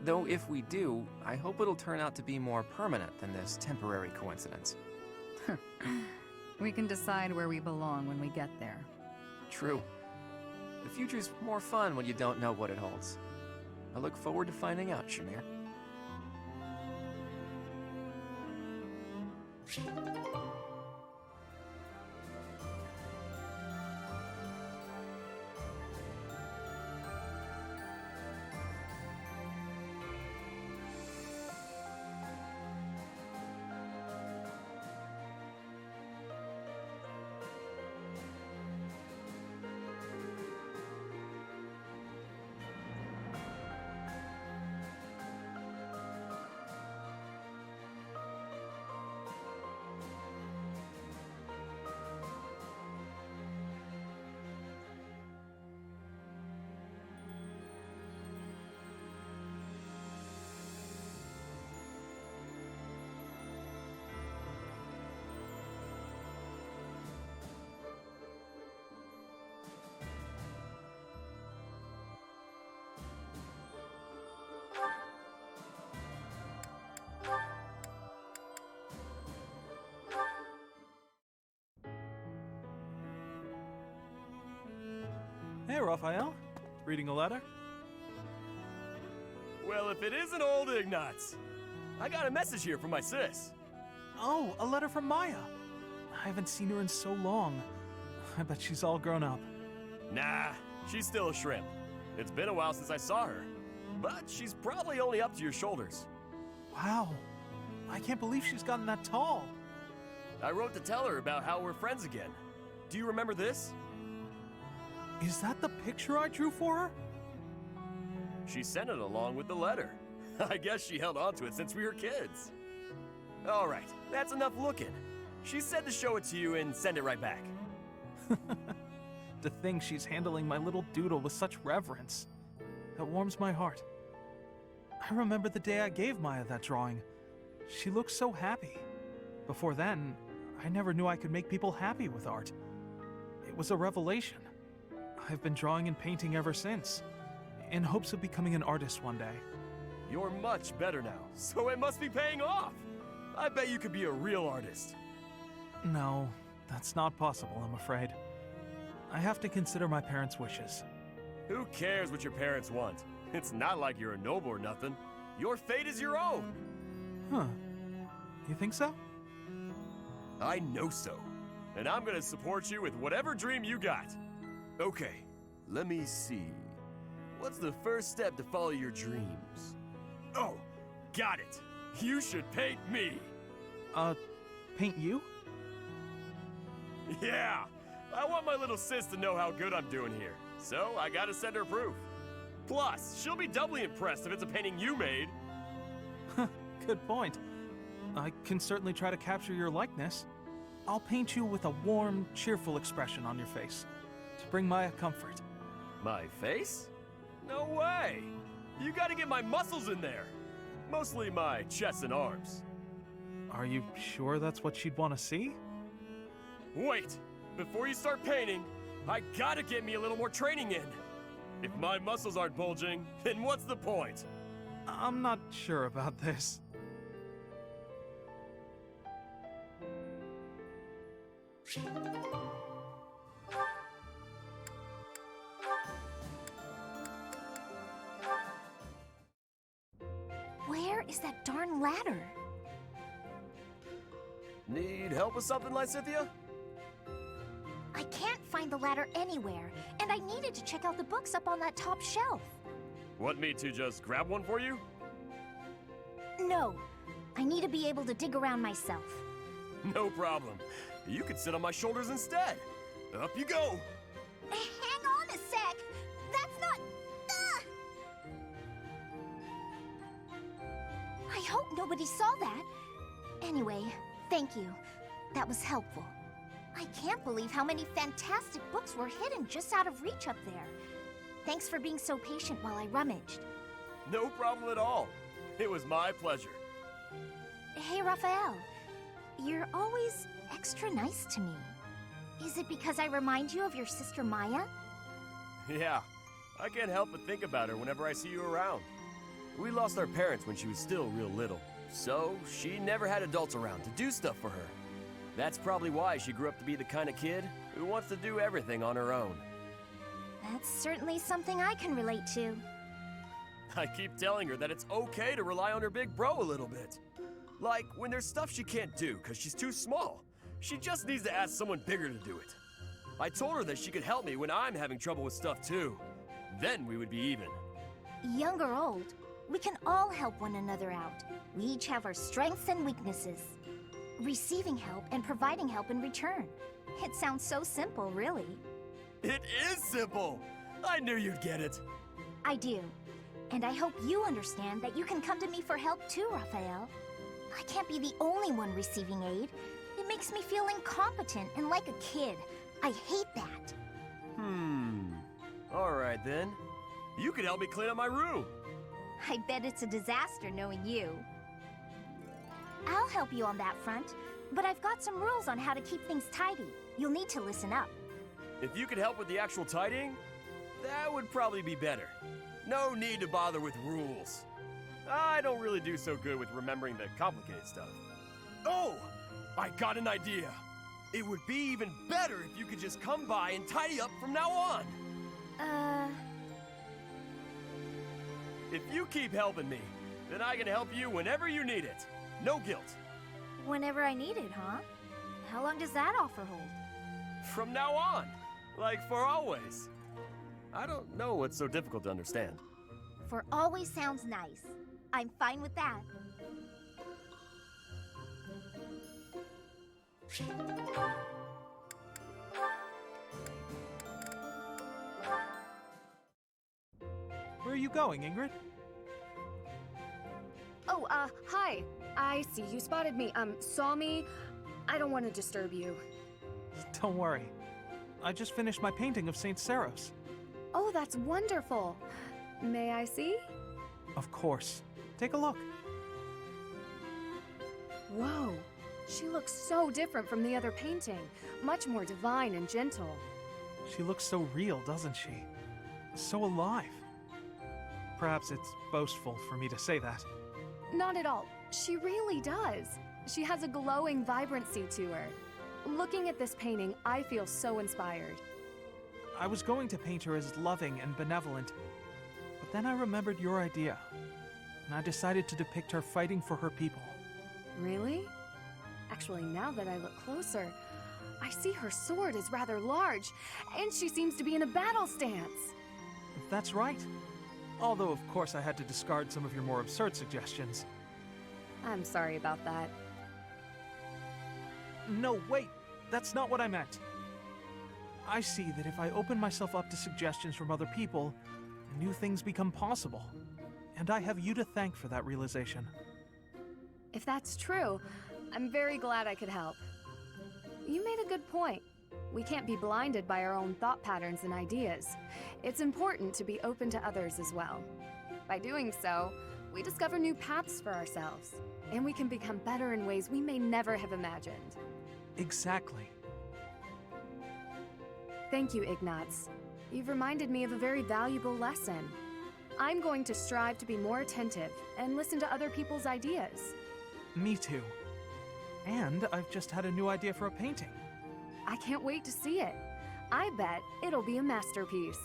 Though if we do, I hope it'll turn out to be more permanent than this temporary coincidence. We can decide where we belong when we get there. True. The future's more fun when you don't know what it holds. I look forward to finding out, Shamir. Hey, Raphael. Reading a letter? Well, if it isn't old Ignatz. I got a message here from my sis. Oh, a letter from Maya. I haven't seen her in so long. I bet she's all grown up. Nah, she's still a shrimp. It's been a while since I saw her. But she's probably only up to your shoulders. Wow. I can't believe she's gotten that tall. I wrote to tell her about how we're friends again. Do you remember this? Is that the picture I drew for her? She sent it along with the letter. I guess she held on to it since we were kids. All right, that's enough looking. She said to show it to you and send it right back. To think she's handling my little doodle with such reverence. That warms my heart. I remember the day I gave Maya that drawing. She looked so happy. Before then, I never knew I could make people happy with art. It was a revelation. I've been drawing and painting ever since, in hopes of becoming an artist one day. You're much better now, so it must be paying off. I bet you could be a real artist. No, that's not possible, I'm afraid. I have to consider my parents' wishes. Who cares what your parents want? It's not like you're a noble or nothing. Your fate is your own. Huh. You think so? I know so. And I'm gonna support you with whatever dream you got. Okay, let me see. What's the first step to follow your dreams? Oh, got it. You should paint me. Paint you? Yeah, I want my little sis to know how good I'm doing here. So I gotta send her proof. Plus, she'll be doubly impressed if it's a painting you made. Good point. I can certainly try to capture your likeness. I'll paint you with a warm, cheerful expression on your face to bring Maya comfort. My face? No way! You gotta get my muscles in there. Mostly my chest and arms. Are you sure that's what she'd want to see? Wait! Before you start painting, I gotta get me a little more training in. If my muscles aren't bulging, then what's the point? I'm not sure about this. Where is that darn ladder? Need help with something, Lysithia? I can't find the ladder anywhere, and I needed to check out the books up on that top shelf. Want me to just grab one for you? No, I need to be able to dig around myself. No problem. You could sit on my shoulders instead. Up you go. Hang on a sec. That's not... I hope nobody saw that. Anyway, thank you. That was helpful. I can't believe how many fantastic books were hidden just out of reach up there. Thanks for being so patient while I rummaged. No problem at all. It was my pleasure. Hey, Raphael. You're always extra nice to me. Is it because I remind you of your sister Maya? Yeah, I can't help but think about her whenever I see you around. We lost our parents when she was still real little, so she never had adults around to do stuff for her. That's probably why she grew up to be the kind of kid who wants to do everything on her own. That's certainly something I can relate to. I keep telling her that it's okay to rely on her big bro a little bit. Like when there's stuff she can't do because she's too small. She just needs to ask someone bigger to do it. I told her that she could help me when I'm having trouble with stuff too. Then we would be even. Young or old, we can all help one another out. We each have our strengths and weaknesses. Receiving help and providing help in return. It sounds so simple, really. It is simple! I knew you'd get it. I do. And I hope you understand that you can come to me for help too, Raphael. I can't be the only one receiving aid. It makes me feel incompetent and like a kid. I hate that. Alright then. You could help me clean up my room. I bet it's a disaster knowing you. I'll help you on that front, but I've got some rules on how to keep things tidy. You'll need to listen up. If you could help with the actual tidying, that would probably be better. No need to bother with rules. I don't really do so good with remembering the complicated stuff. Oh! I got an idea. It would be even better if you could just come by and tidy up from now on. If you keep helping me, then I can help you whenever you need it. No guilt. Whenever I need it, huh? How long does that offer hold? From now on. Like for always. I don't know what's so difficult to understand. For always sounds nice. I'm fine with that. Where are you going, Ingrid? Oh, hi. I see you spotted me. Saw me. I don't want to disturb you. Don't worry. I just finished my painting of St. Saros. Oh, that's wonderful. May I see? Of course. Take a look. Whoa. She looks so different from the other painting. Much more divine and gentle. She looks so real, doesn't she? So alive. Perhaps it's boastful for me to say that. Not at all. She really does. She has a glowing vibrancy to her. Looking at this painting, I feel so inspired. I was going to paint her as loving and benevolent, but then I remembered your idea, and I decided to depict her fighting for her people. Really? Actually, now that I look closer, I see her sword is rather large, and she seems to be in a battle stance. That's right. Although, of course, I had to discard some of your more absurd suggestions. I'm sorry about that. No, wait! That's not what I meant. I see that if I open myself up to suggestions from other people, new things become possible. And I have you to thank for that realization. If that's true, I'm very glad I could help. You made a good point. We can't be blinded by our own thought patterns and ideas. It's important to be open to others as well. By doing so, we discover new paths for ourselves, and we can become better in ways we may never have imagined. Exactly. Thank you, Ignatz. You've reminded me of a very valuable lesson. I'm going to strive to be more attentive and listen to other people's ideas. Me too. And I've just had a new idea for a painting. I can't wait to see it. I bet it'll be a masterpiece.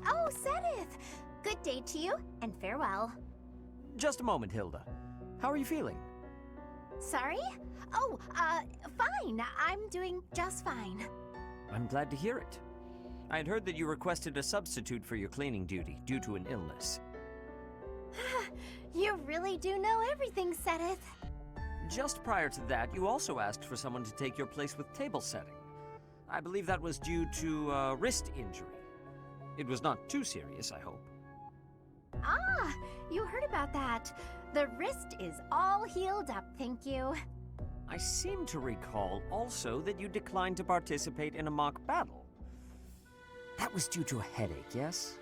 Oh, Sedith! Good day to you, and farewell. Just a moment, Hilda. How are you feeling? Sorry? Oh, fine. I'm doing just fine. I'm glad to hear it. I had heard that you requested a substitute for your cleaning duty due to an illness. You really do know everything, Sedith. Just prior to that, you also asked for someone to take your place with table setting. I believe that was due to a wrist injury. It was not too serious, I hope. Ah, you heard about that. The wrist is all healed up, thank you. I seem to recall also that you declined to participate in a mock battle. That was due to a headache, yes?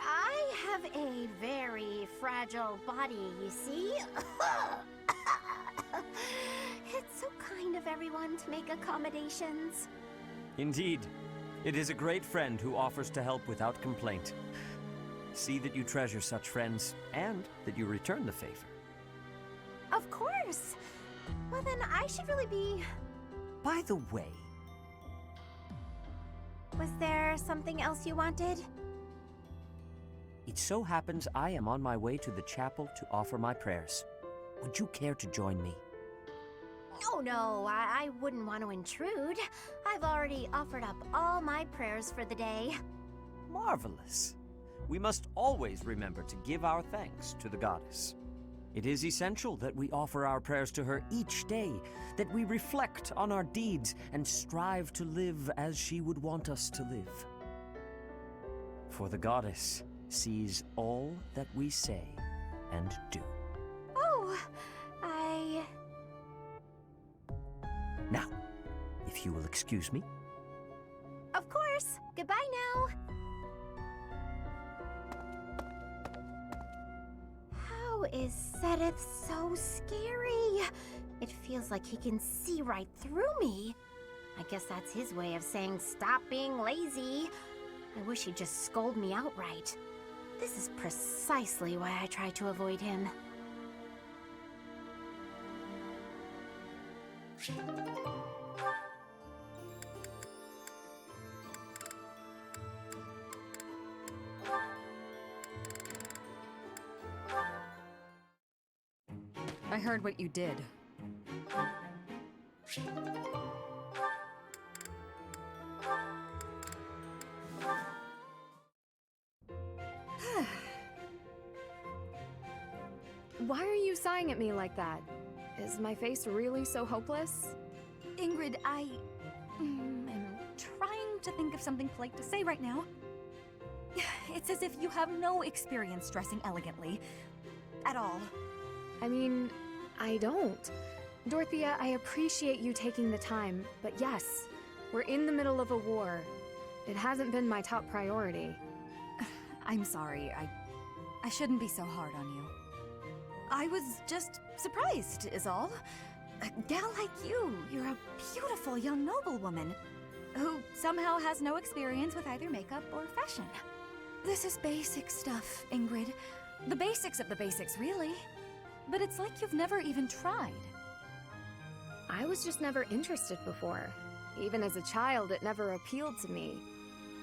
I have a very fragile body, you see. It's so kind of everyone to make accommodations. Indeed. It is a great friend who offers to help without complaint. See that you treasure such friends, and that you return the favor. Of course. Well, then I should really be... By the way... Was there something else you wanted? It so happens I am on my way to the chapel to offer my prayers. Would you care to join me? Oh no, I wouldn't want to intrude. I've already offered up all my prayers for the day. Marvelous. We must always remember to give our thanks to the goddess. It is essential that we offer our prayers to her each day, that we reflect on our deeds and strive to live as she would want us to live. For the goddess sees all that we say and do. Oh, Now, if you will excuse me. Of course. Goodbye now. How is Sedith so scary? It feels like he can see right through me. I guess that's his way of saying stop being lazy. I wish he'd just scold me outright. This is precisely why I try to avoid him. I heard what you did. Why are you sighing at me like that? Is my face really so hopeless? Ingrid, I am trying to think of something polite to say right now. It's as if you have no experience dressing elegantly. At all. I mean, I don't. Dorothea, I appreciate you taking the time, but yes, we're in the middle of a war. It hasn't been my top priority. I'm sorry, I shouldn't be so hard on you. I was just surprised, is all. A gal like you're a beautiful young noblewoman who somehow has no experience with either makeup or fashion. This is basic stuff, Ingrid. The basics of the basics, really. But it's like you've never even tried. I was just never interested before. Even as a child, it never appealed to me.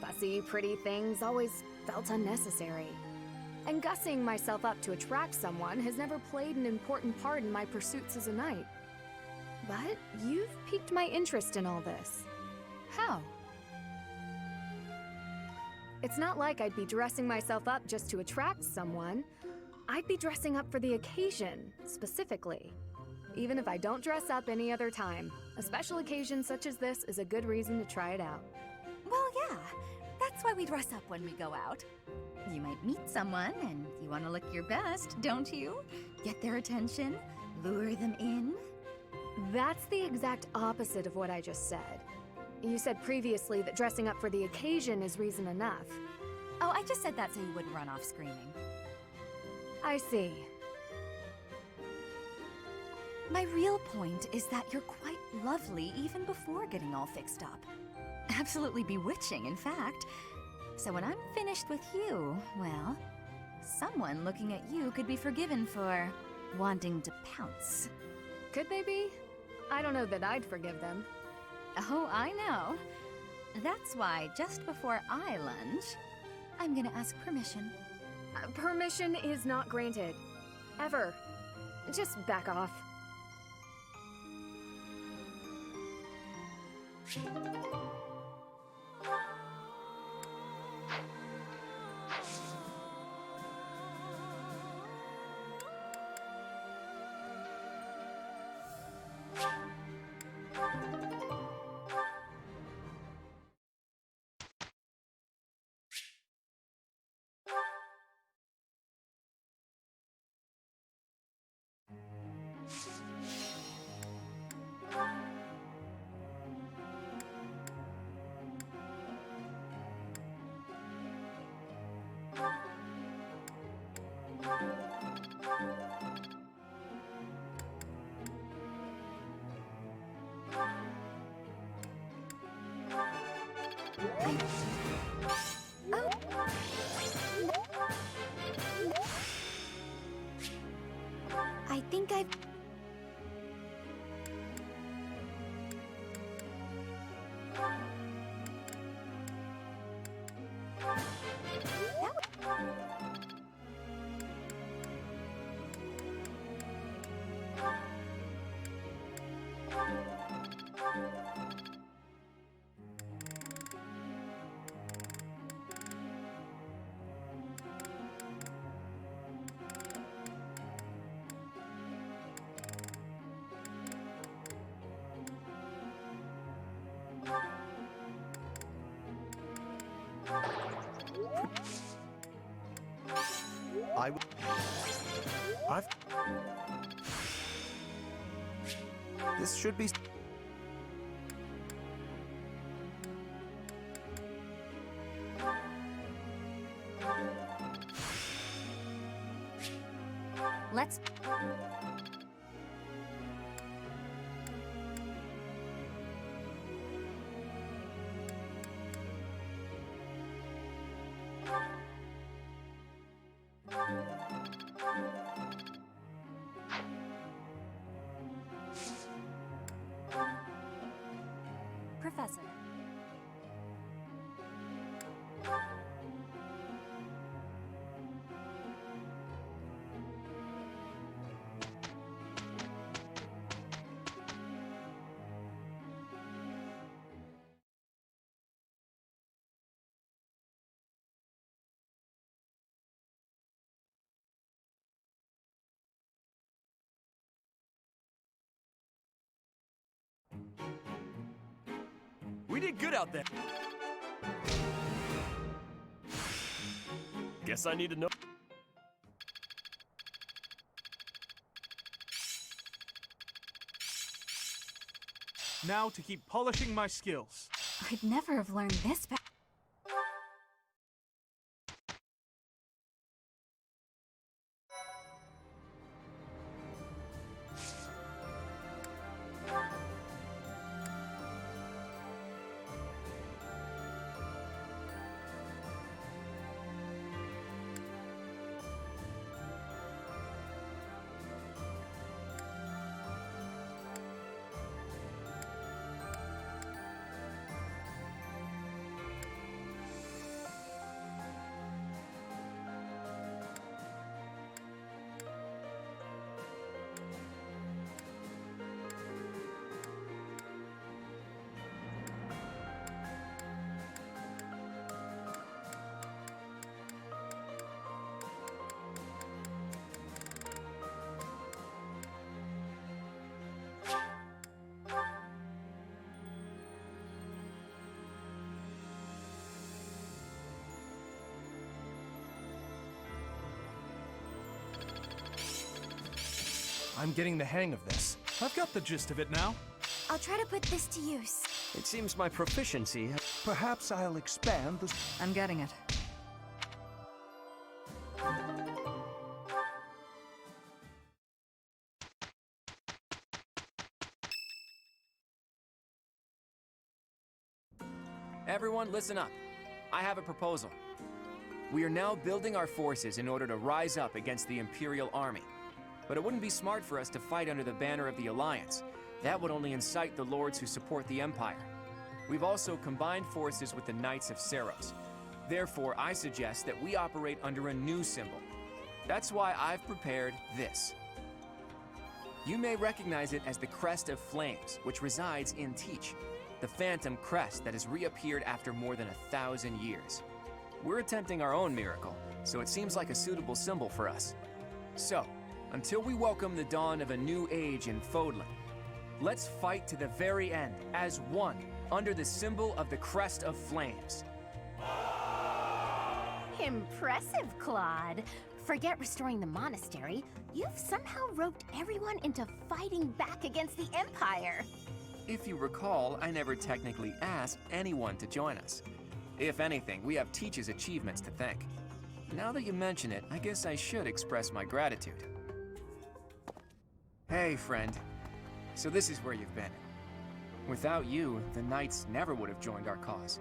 Fussy, pretty things always felt unnecessary. And gussing myself up to attract someone has never played an important part in my pursuits as a knight. But you've piqued my interest in all this. How? It's not like I'd be dressing myself up just to attract someone. I'd be dressing up for the occasion, specifically. Even if I don't dress up any other time, a special occasion such as this is a good reason to try it out. Well, yeah. That's why we dress up when we go out. You might meet someone, and you want to look your best, don't you? Get their attention, lure them in. That's the exact opposite of what I just said. You said previously that dressing up for the occasion is reason enough. Oh, I just said that so you wouldn't run off screaming. I see. My real point is that you're quite lovely even before getting all fixed up. Absolutely bewitching, in fact. So when I'm finished with you, well, someone looking at you could be forgiven for wanting to pounce. Could they be? I don't know that I'd forgive them. Oh, I know. That's why just before I lunge, I'm gonna ask permission. Permission is not granted. Ever. Just back off. I think I've... This should be... Let's... Professor. We did good out there. Guess I need to know. Now to keep polishing my skills. I'd never have learned this back. I'm getting the hang of this. I've got the gist of it now. I'll try to put this to use. It seems my proficiency... Perhaps I'll expand the... I'm getting it. Everyone, listen up. I have a proposal. We are now building our forces in order to rise up against the Imperial Army. But it wouldn't be smart for us to fight under the banner of the Alliance. That would only incite the lords who support the Empire. We've also combined forces with the Knights of Seros. Therefore, I suggest that we operate under a new symbol. That's why I've prepared this. You may recognize it as the Crest of Flames, which resides in Teach, the phantom crest that has reappeared after more than 1,000 years. We're attempting our own miracle, so it seems like a suitable symbol for us. So, until we welcome the dawn of a new age in Fodlan, let's fight to the very end as one under the symbol of the Crest of Flames. Impressive, Claude. Forget restoring the monastery. You've somehow roped everyone into fighting back against the Empire. If you recall, I never technically asked anyone to join us. If anything, we have Teach's achievements to thank. Now that you mention it, I guess I should express my gratitude. Hey, friend. So this is where you've been. Without you, the Knights never would have joined our cause.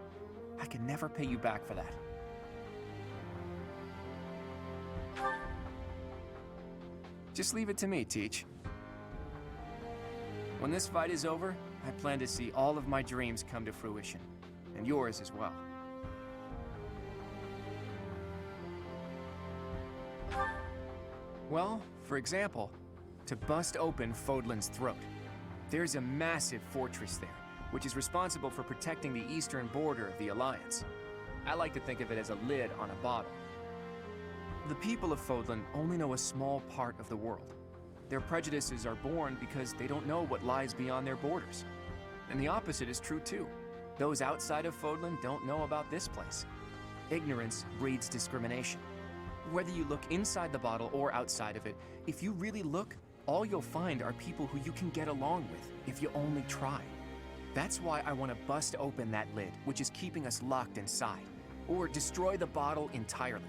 I could never pay you back for that. Just leave it to me, Teach. When this fight is over, I plan to see all of my dreams come to fruition. And yours as well. Well, for example, to bust open Fodlan's throat. There's a massive fortress there, which is responsible for protecting the eastern border of the Alliance. I like to think of it as a lid on a bottle. The people of Fodlan only know a small part of the world. Their prejudices are born because they don't know what lies beyond their borders. And the opposite is true too. Those outside of Fodlan don't know about this place. Ignorance breeds discrimination. Whether you look inside the bottle or outside of it, if you really look, all you'll find are people who you can get along with if you only try. That's why I want to bust open that lid, which is keeping us locked inside, or destroy the bottle entirely.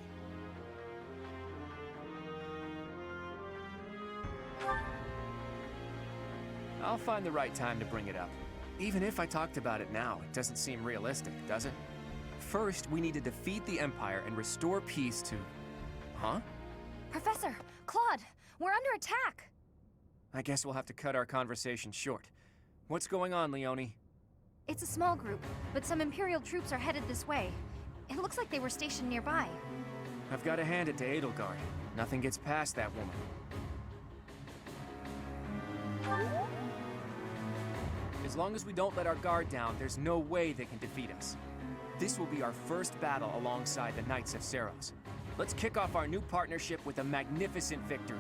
I'll find the right time to bring it up. Even if I talked about it now, it doesn't seem realistic, does it? First, we need to defeat the Empire and restore peace to... Huh? Professor! Claude! We're under attack! I guess we'll have to cut our conversation short. What's going on, Leone? It's a small group, but some Imperial troops are headed this way. It looks like they were stationed nearby. I've got to hand it to Edelgard. Nothing gets past that woman. As long as we don't let our guard down, there's no way they can defeat us. This will be our first battle alongside the Knights of Seiros. Let's kick off our new partnership with a magnificent victory.